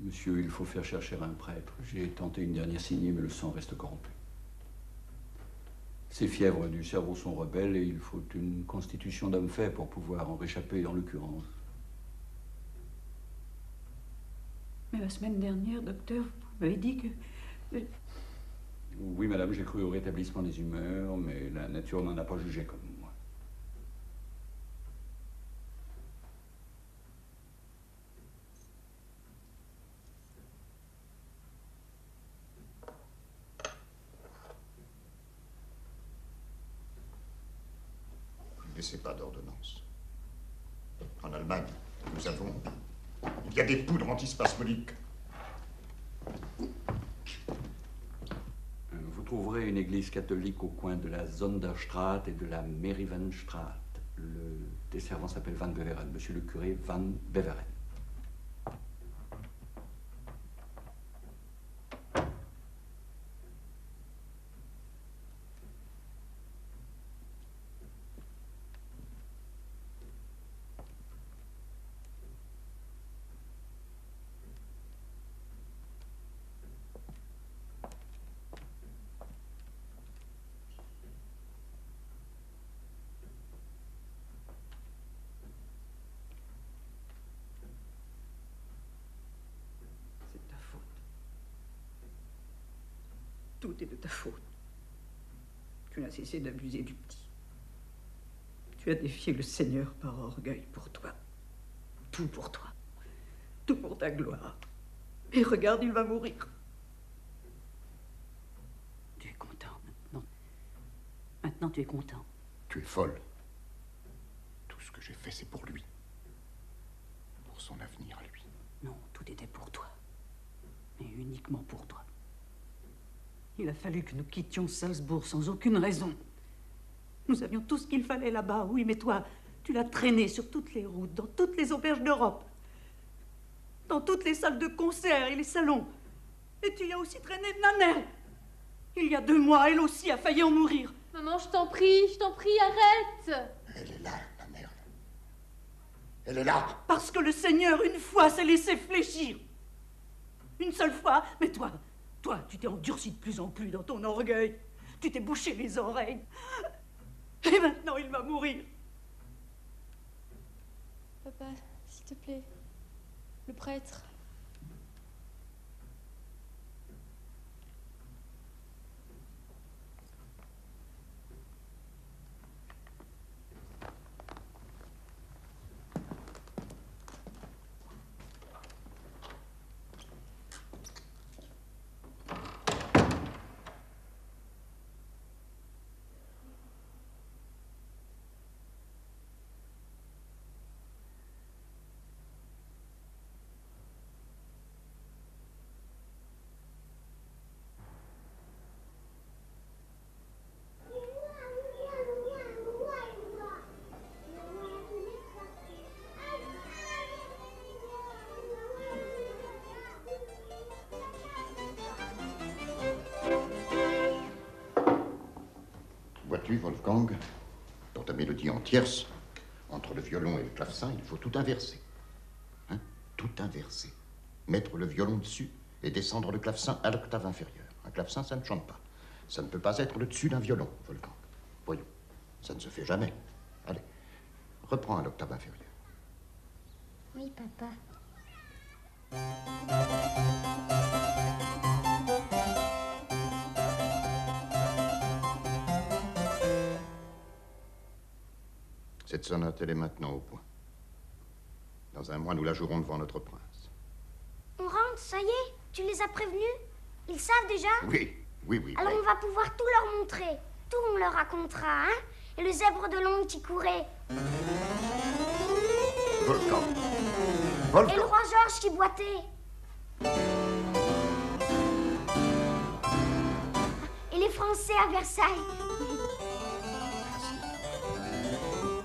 Monsieur, il faut faire chercher un prêtre. J'ai tenté une dernière saignée, mais le sang reste corrompu. Ces fièvres du cerveau sont rebelles et il faut une constitution d'homme fait pour pouvoir en réchapper en l'occurrence. Mais la semaine dernière, docteur, vous m'avez dit que... Oui, madame, j'ai cru au rétablissement des humeurs, mais la nature n'en a pas jugé comme moi. Vous ne laissez pas d'ordonnance. En Allemagne, il y a des poudres antispasmodiques. Vous trouverez une église catholique au coin de la Zonderstraat et de la Merivenstraat. Le desservant s'appelle Van Beveren, monsieur le curé Van Beveren. Tout est de ta faute. Tu n'as cessé d'abuser du petit. Tu as défié le Seigneur par orgueil pour toi. Tout pour toi. Tout pour ta gloire. Et regarde, il va mourir. Tu es content maintenant. Maintenant, tu es content. Tu es folle. Tout ce que j'ai fait, c'est pour lui. Pour son avenir à lui. Non, tout était pour toi. Mais uniquement pour toi. Il a fallu que nous quittions Salzbourg sans aucune raison. Nous avions tout ce qu'il fallait là-bas, oui, mais toi, tu l'as traîné sur toutes les routes, dans toutes les auberges d'Europe, dans toutes les salles de concert et les salons. Et tu y as aussi traîné Nanelle. Il y a 2 mois, elle aussi a failli en mourir. Maman, je t'en prie, arrête. Elle est là, la merde. Elle est là. Parce que le Seigneur, une fois, s'est laissé fléchir. Une seule fois, mais toi, tu t'es endurci de plus en plus dans ton orgueil. Tu t'es bouché les oreilles. Et maintenant, il va mourir. Papa, s'il te plaît. Le prêtre. Vois-tu, Wolfgang, dans ta mélodie en tierce, entre le violon et le clavecin, il faut tout inverser. Hein? Tout inverser. Mettre le violon dessus et descendre le clavecin à l'octave inférieure. Un clavecin, ça ne chante pas. Ça ne peut pas être le dessus d'un violon, Wolfgang. Voyons, ça ne se fait jamais. Allez, reprends à l'octave inférieure. Oui, papa. Cette sonate, elle est maintenant au point. Dans un mois, nous la jouerons devant notre prince. On rentre, ça y est? Tu les as prévenus? Ils savent déjà? Oui. Alors on va pouvoir tout leur montrer. Tout on leur racontera, hein? Et le zèbre de Londres qui courait. Wolfgang. Et le roi Georges qui boitait. Et les Français à Versailles.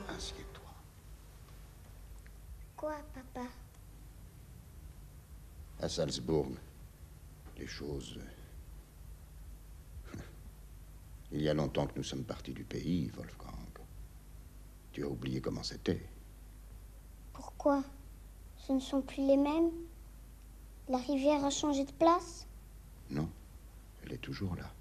Assieds-toi. Quoi, papa? À Salzbourg, les choses... Il y a longtemps que nous sommes partis du pays, Wolfgang. Tu as oublié comment c'était. Pourquoi? Ce ne sont plus les mêmes? La rivière a changé de place? Non, elle est toujours là.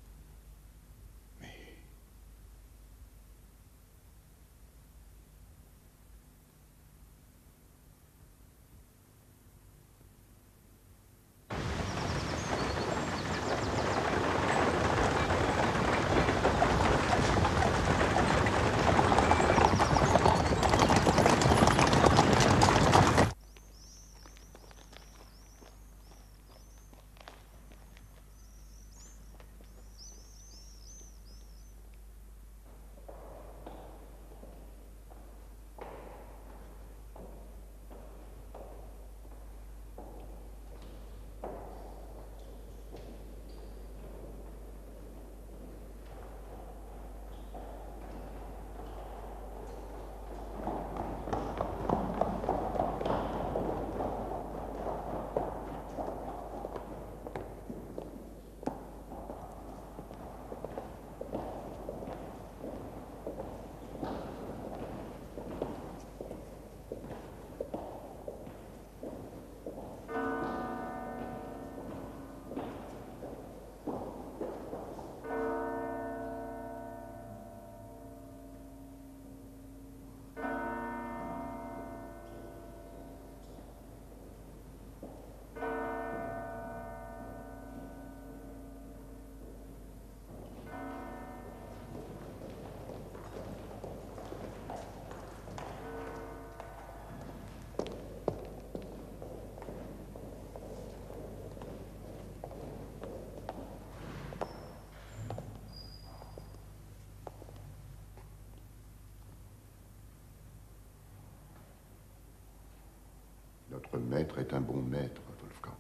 maître est un bon maître, Wolfgang.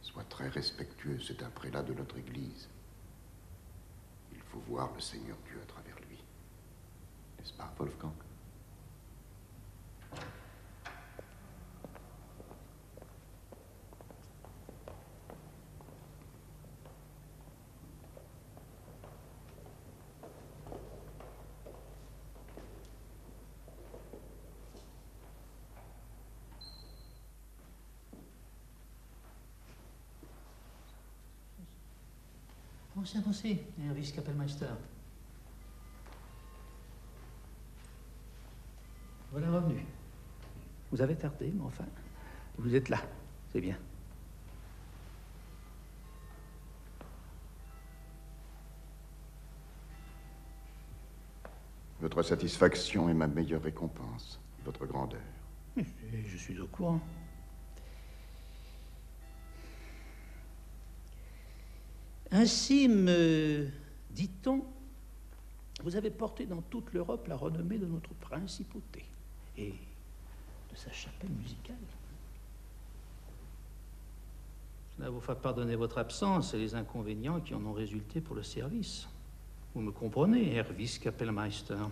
Sois très respectueux, c'est un prélat de notre Église. Il faut voir le Seigneur Dieu à travers lui. N'est-ce pas, Wolfgang? Avancez, Herr Vice-Kapellmeister. Voilà revenu. Vous avez tardé, mais enfin, vous êtes là. C'est bien. Votre satisfaction est ma meilleure récompense, votre grandeur. Je suis au courant. Ainsi, me dit-on, vous avez porté dans toute l'Europe la renommée de notre principauté et de sa chapelle musicale. Cela vous fait pardonner votre absence et les inconvénients qui en ont résulté pour le service. Vous me comprenez, Herr Vice-Kapellmeister?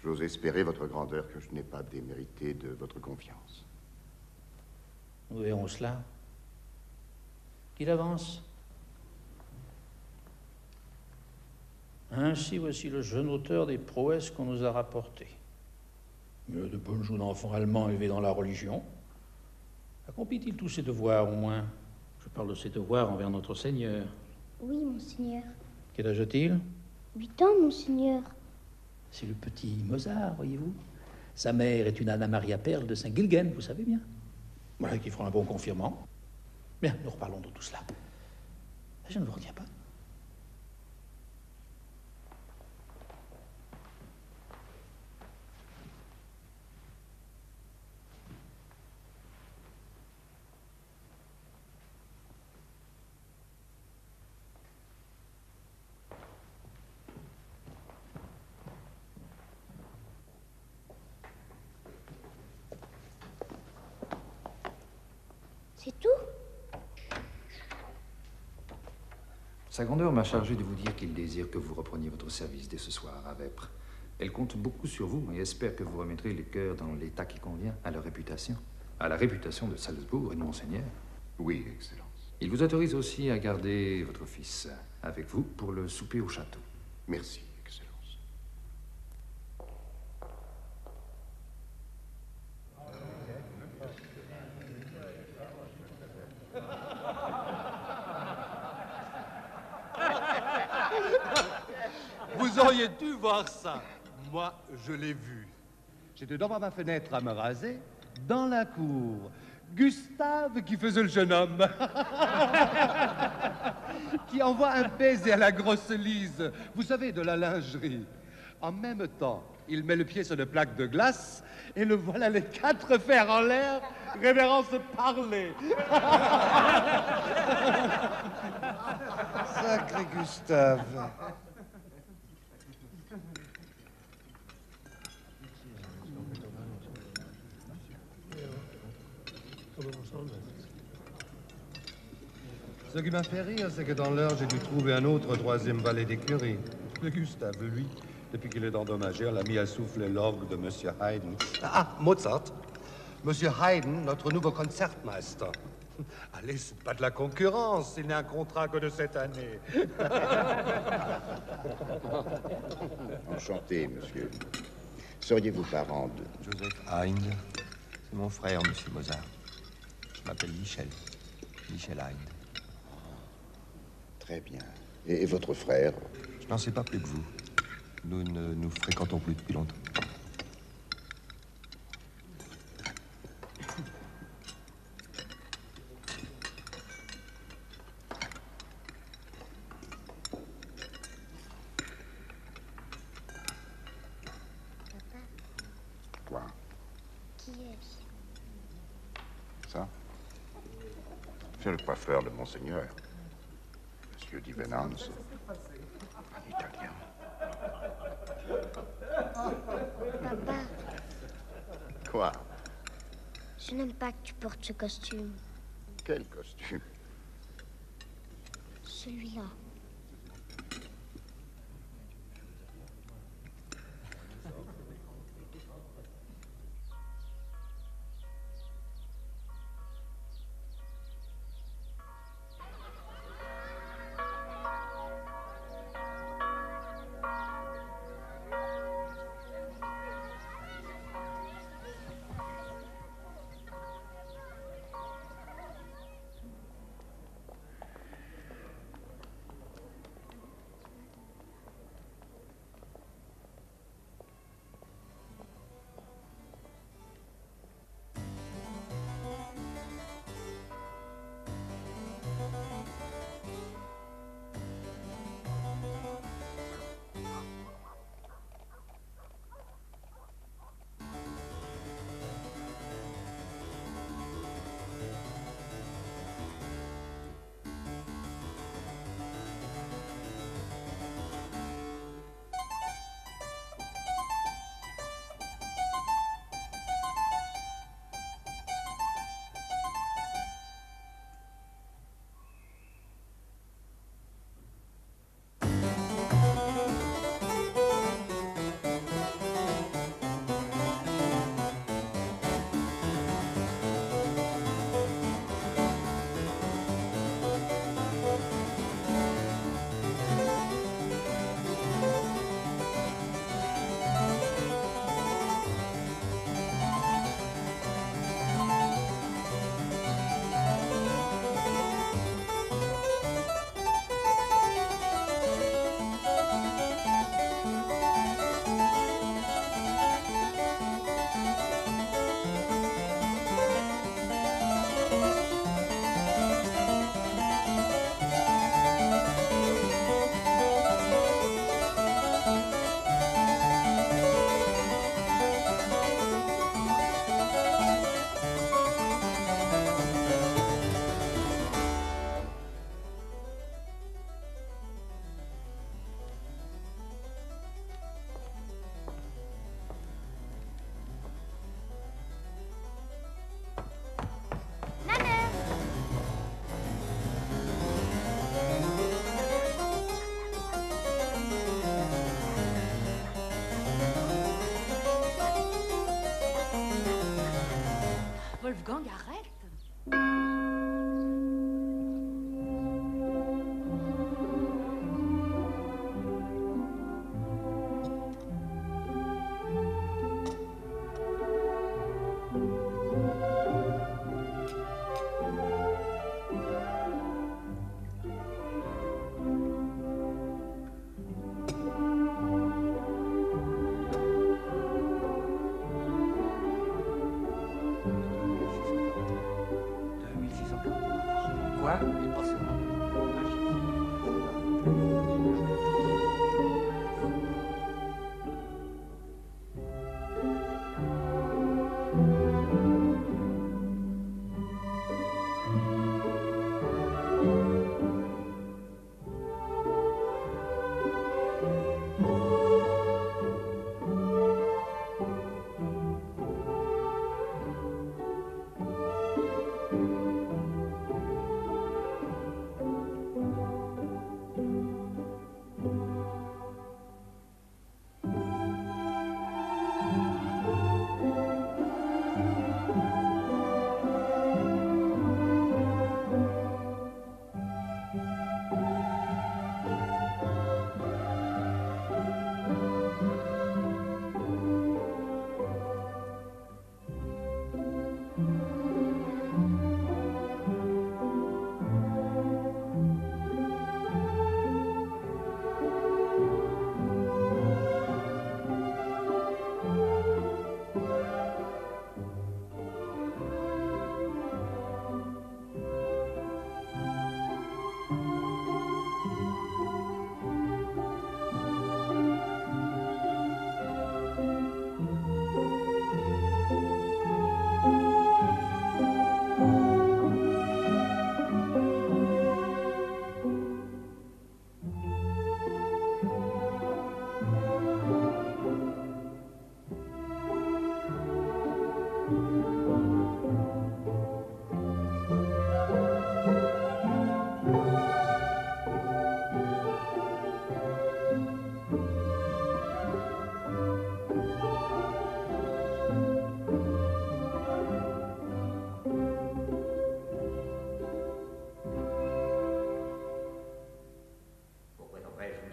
J'ose espérer, votre grandeur, que je n'ai pas démérité de votre confiance. Nous verrons cela. Qu'il avance. Ainsi, voici le jeune auteur des prouesses qu'on nous a rapportées. Mais de bonnes joues d'enfant allemand élevé dans la religion. Accomplit-il tous ses devoirs, au moins? Je parle de ses devoirs envers notre Seigneur. Oui, monseigneur. Quel âge a-t-il? 8 ans, monseigneur. C'est le petit Mozart, voyez-vous. Sa mère est une Anna Maria Perle de Saint-Gilgen, vous savez bien. Voilà qui fera un bon confirmant. Bien, nous reparlons de tout cela. Je ne vous retiens pas. C'est tout? Sa grandeur m'a chargé de vous dire qu'il désire que vous repreniez votre service dès ce soir à Vêpres. Elle compte beaucoup sur vous et espère que vous remettrez les cœurs dans l'état qui convient à leur réputation. À la réputation de Salzbourg et de Monseigneur. Oui, Excellence. Il vous autorise aussi à garder votre fils avec vous pour le souper au château. Merci, Excellence. Vous auriez dû voir ça. Moi, je l'ai vu. J'étais devant ma fenêtre à me raser, dans la cour. Gustave qui faisait le jeune homme. Qui envoie un baiser à la grosse Lise. Vous savez, de la lingerie. En même temps, il met le pied sur une plaque de glace et le voilà les 4 fers en l'air, révérence parler. Sacré Gustave. Ce qui m'a fait rire, c'est que dans l'heure, j'ai dû trouver un autre 3e valet d'écurie. Le Gustave, lui, depuis qu'il est endommagé, l'a mis à souffler l'orgue de Monsieur Haydn. Ah, Mozart. Monsieur Haydn, notre nouveau concertmeister. Allez, c'est pas de la concurrence, il n'a un contrat que de cette année. Enchanté, monsieur. Seriez-vous parent de... Joseph Haydn. C'est mon frère, monsieur Mozart. Je m'appelle Michel. Michel Haydn. Très bien. Et votre frère? Je n'en sais pas plus que vous. Nous ne nous fréquentons plus depuis longtemps. Quoi? Qui est-ce? Ça? C'est le coiffeur de Monseigneur. Monsieur Di Venanzo. Un Italien. Papa. Quoi? Je n'aime pas que tu portes ce costume. Quel costume? Celui-là.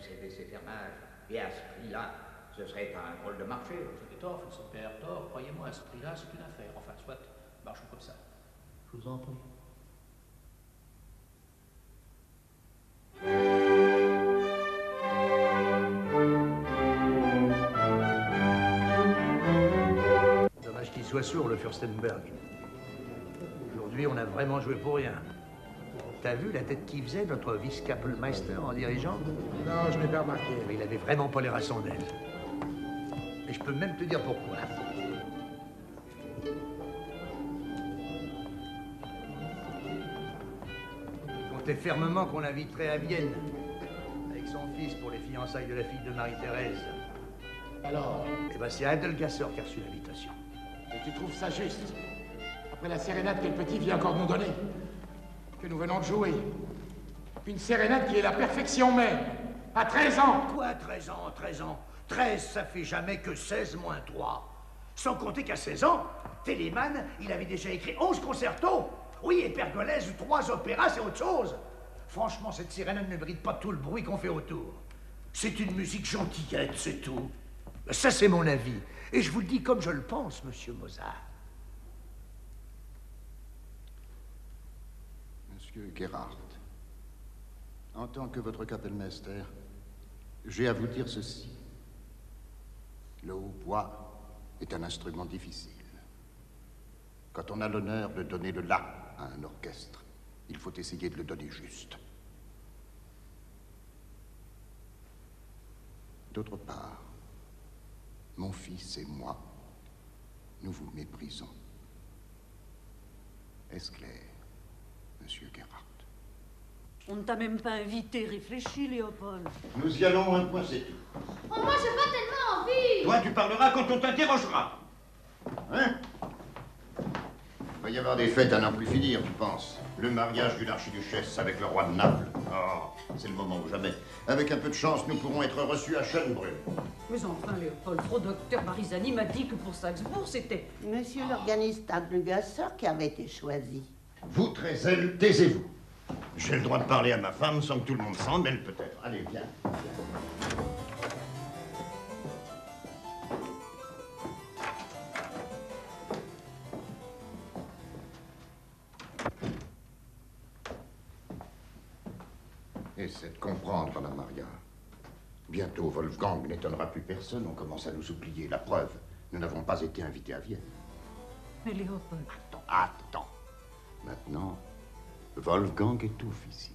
tous ces laissés fermages. Et à ce prix-là, ce serait pas un drôle de marché. Vous avez tort, fils père, tort. Croyez-moi, à ce prix-là, c'est une affaire. Enfin, soit, marchons comme ça. Je vous en prie. Dommage qu'il soit sourd, le Fürstenberg. Aujourd'hui, on a vraiment joué pour rien. T'as vu la tête qu'il faisait, notre vice-Kapellmeister, en dirigeant? Non, je n'ai pas remarqué. Mais il avait vraiment pas l'air à son aise. Et je peux même te dire pourquoi. Il comptait fermement qu'on l'inviterait à Vienne, avec son fils pour les fiançailles de la fille de Marie-Thérèse. Alors? Eh ben, c'est Adelgasser qui a reçu l'invitation. Et tu trouves ça juste? Après la sérénade que le petit vient encore de nous donner, que nous venons de jouer. Une sérénade qui est la perfection même. À 13 ans. Quoi, 13 ans, 13 ans? 13, ça fait jamais que 16 moins 3. Sans compter qu'à 16 ans, Telemann, il avait déjà écrit 11 concertos. Oui, et Pergolèse, 3 opéras, c'est autre chose. Franchement, cette sérénade ne mérite pas tout le bruit qu'on fait autour. C'est une musique gentillette, c'est tout. Ça, c'est mon avis. Et je vous le dis comme je le pense, monsieur Mozart. Monsieur Gerhardt, en tant que votre Kapellmeister, j'ai à vous dire ceci. Le hautbois est un instrument difficile. Quand on a l'honneur de donner le la à un orchestre, il faut essayer de le donner juste. D'autre part, mon fils et moi, nous vous méprisons. Est-ce clair, monsieur Gerhardt? On ne t'a même pas invité, réfléchis, Léopold. Nous y allons un point, c'est tout. Oh, moi, j'ai pas tellement envie. Toi, tu parleras quand on t'interrogera. Hein? Il va y avoir des fêtes à n'en plus finir, tu penses? Le mariage d'une archiduchesse avec le roi de Naples. Oh, c'est le moment ou jamais. Avec un peu de chance, nous pourrons être reçus à Schönbrunn. Mais enfin, Léopold, Frau Docteur Barisani m'a dit que pour Salzbourg, c'était... Monsieur l'organiste Adelgasser qui avait été choisi. Vous, Trézel, taisez-vous. J'ai le droit de parler à ma femme sans que tout le monde s'en mêle, peut-être. Allez, viens. Essaie de comprendre, Anna Maria. Bientôt, Wolfgang n'étonnera plus personne. On commence à nous oublier. La preuve, nous n'avons pas été invités à Vienne. Mais Léopold... Attends. Maintenant, Wolfgang étouffe ici.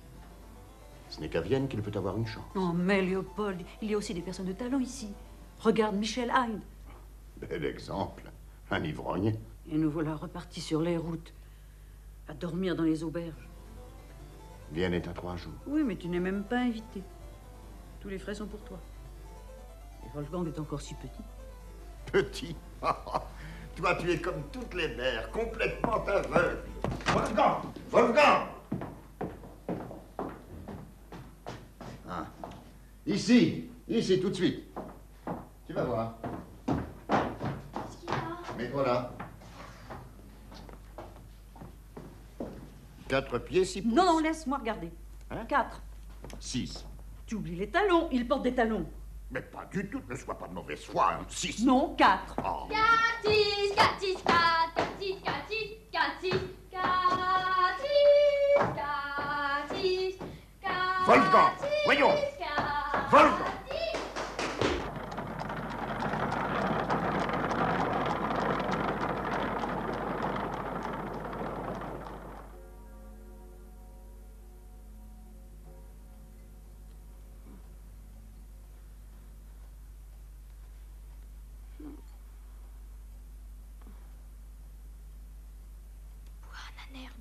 Ce n'est qu'à Vienne qu'il peut avoir une chance. Non, mais Léopold, il y a aussi des personnes de talent ici. Regarde Michel Haydn. Bel exemple. Un ivrogne. Et nous voilà repartis sur les routes, à dormir dans les auberges. Vienne est à 3 jours. Oui, mais tu n'es même pas invité. Tous les frais sont pour toi. Et Wolfgang est encore si petit. Petit? Toi, tu es comme toutes les mères, complètement aveugle. Wolfgang! Wolfgang! Ah. Ici, tout de suite. Tu vas voir. Qu'est-ce qu'il y a? Mets-toi là. 4 pieds, 6 pouces. Non, non, laisse-moi regarder. Hein? 4. 6. Tu oublies les talons, il porte des talons. Mais pas du tout, ne sois pas de mauvaise foi. 6. Non, 4. Oh. 4, 4, 6, 4, 4, 6, 4, 6, 4, 6, 4, 6, 4, 6, 4, Wolfgang, voyons. Wolfgang.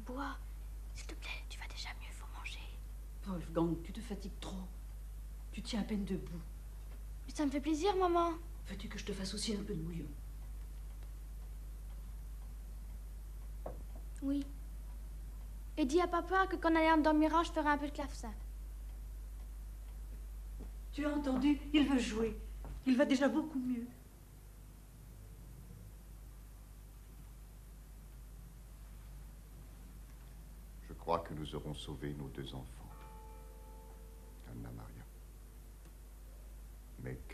Bois. S'il te plaît, tu vas déjà mieux, faut manger. Wolfgang, tu te fatigues trop. Tu tiens à peine debout. Mais ça me fait plaisir, maman. Veux-tu que je te fasse aussi un peu de bouillon? Oui. Et dis à papa que quand on allait dormira, je ferai un peu de clavecin. Tu as entendu? Il veut jouer. Il va déjà beaucoup mieux. Je crois que nous aurons sauvé nos 2 enfants. Anna Maria.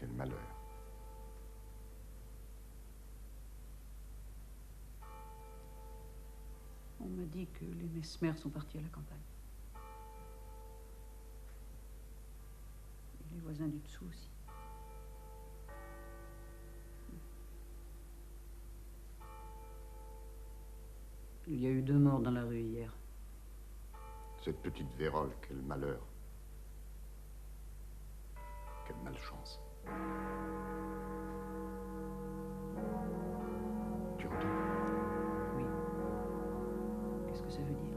Quel malheur. On me dit que les Mesmer sont partis à la campagne. Et les voisins du dessous aussi. Il y a eu 2 morts dans la rue hier. Cette petite vérole, quel malheur. Quelle malchance. Tu entends? Oui. Qu'est-ce que ça veut dire?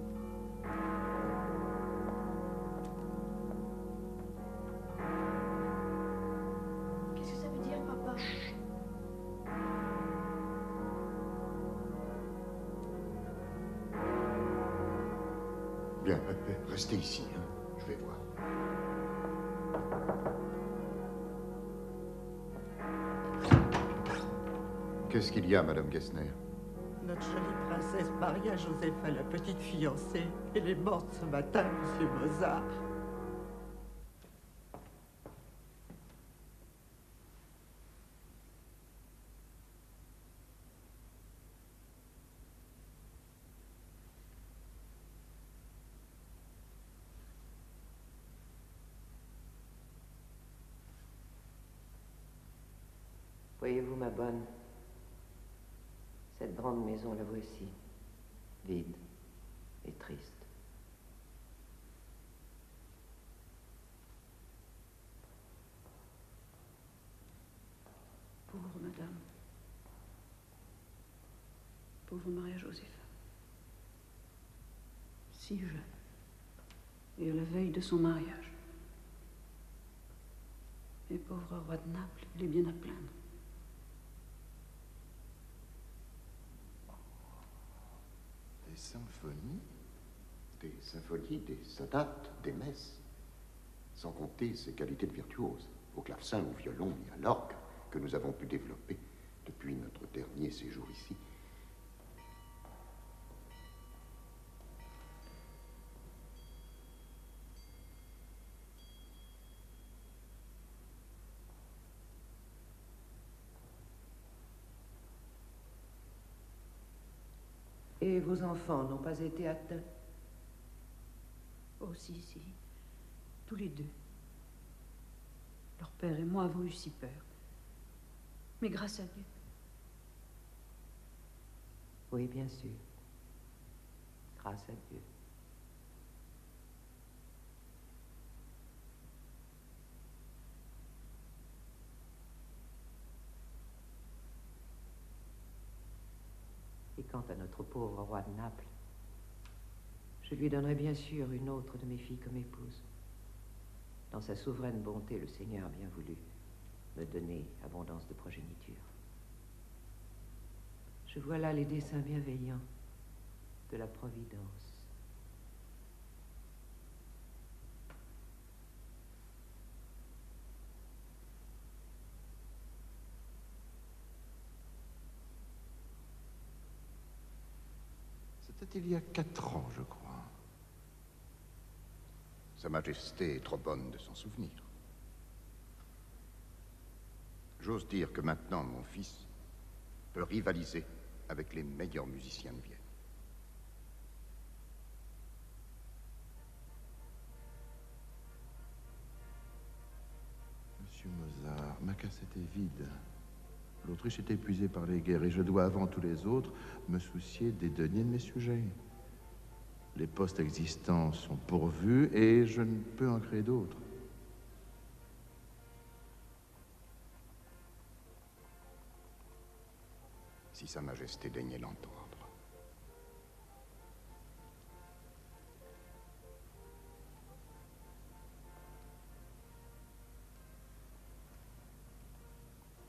Qu'est-ce que ça veut dire, papa? Bien, restez ici, hein. Je vais voir. Qu'est-ce qu'il y a, Madame Gessner? Notre jolie princesse Maria Josepha, la petite fiancée, elle est morte ce matin, Monsieur Mozart. Voyez-vous, ma bonne, cette grande maison, la voici, vide et triste. Pauvre madame. Pauvre Maria Josepha. Si jeune. Et à la veille de son mariage. Et pauvre roi de Naples, il est bien à plaindre. Des symphonies, des sonates, des messes. Sans compter ses qualités de virtuose, au clavecin, au violon et à l'orgue, que nous avons pu développer depuis notre dernier séjour ici. Et vos enfants n'ont pas été atteints? Oh, si, si. Tous les deux. Leur père et moi avons eu si peur. Mais grâce à Dieu. Oui, bien sûr. Grâce à Dieu. Et quant à notre pauvre roi de Naples, je lui donnerai bien sûr une autre de mes filles comme épouse. Dans sa souveraine bonté, le Seigneur a bien voulu me donner abondance de progéniture. Je vois là les desseins bienveillants de la Providence. C'était il y a 4 ans, je crois. Sa Majesté est trop bonne de s'en souvenir. J'ose dire que maintenant, mon fils peut rivaliser avec les meilleurs musiciens de Vienne. Monsieur Mozart, ma cassette est vide. L'Autriche est épuisée par les guerres et je dois, avant tous les autres, me soucier des deniers de mes sujets. Les postes existants sont pourvus et je ne peux en créer d'autres. Si Sa Majesté daignait l'entendre.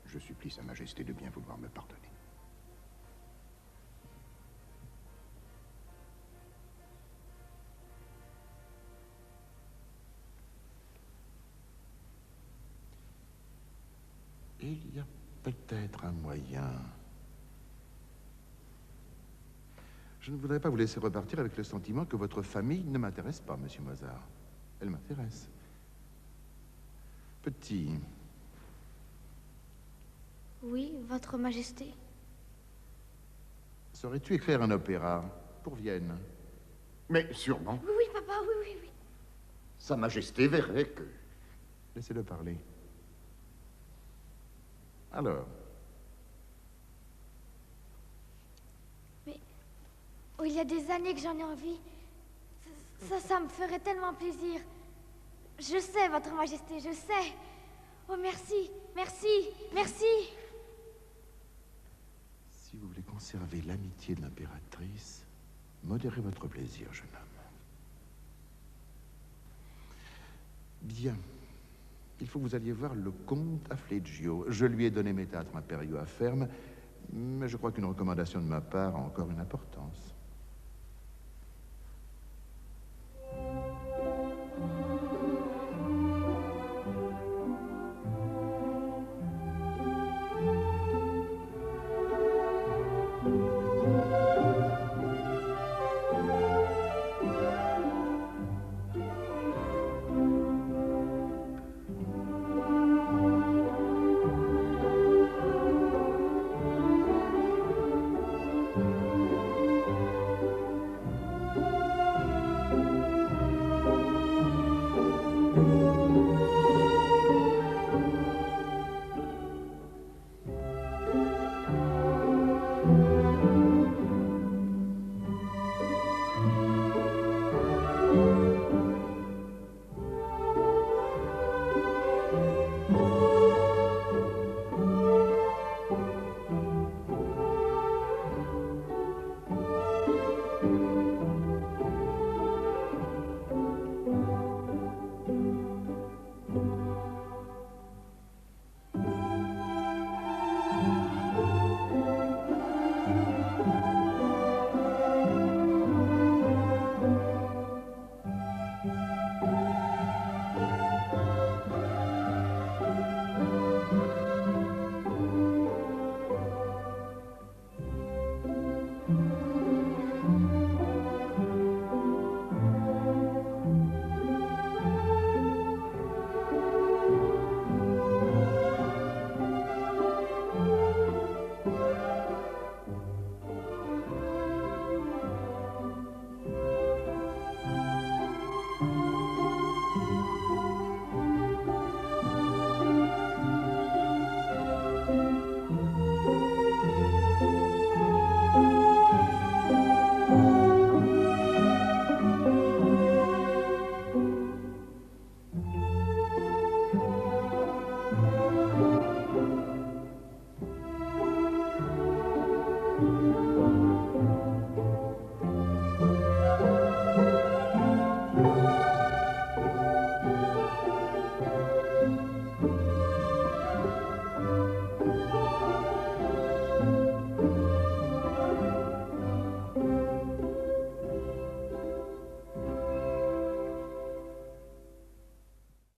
Je supplie Sa Majesté de bien vouloir me pardonner. Il y a peut-être un moyen. Je ne voudrais pas vous laisser repartir avec le sentiment que votre famille ne m'intéresse pas, Monsieur Mozart. Elle m'intéresse. Petit, Oui, Votre Majesté. Saurais-tu écrire un opéra pour Vienne? Mais sûrement. Oui, oui, papa, oui, oui, oui. Sa Majesté verrait que... Laissez-le parler. Alors? Mais... Oh, il y a des années que j'en ai envie. Ça me ferait tellement plaisir. Je sais, Votre Majesté, je sais. Oh, merci, merci, merci. Si vous voulez conserver l'amitié de l'impératrice, modérez votre plaisir, jeune homme. Bien. Il faut que vous alliez voir le comte Affleggio. Je lui ai donné mes théâtres impériaux à Ferme, mais je crois qu'une recommandation de ma part a encore une importance.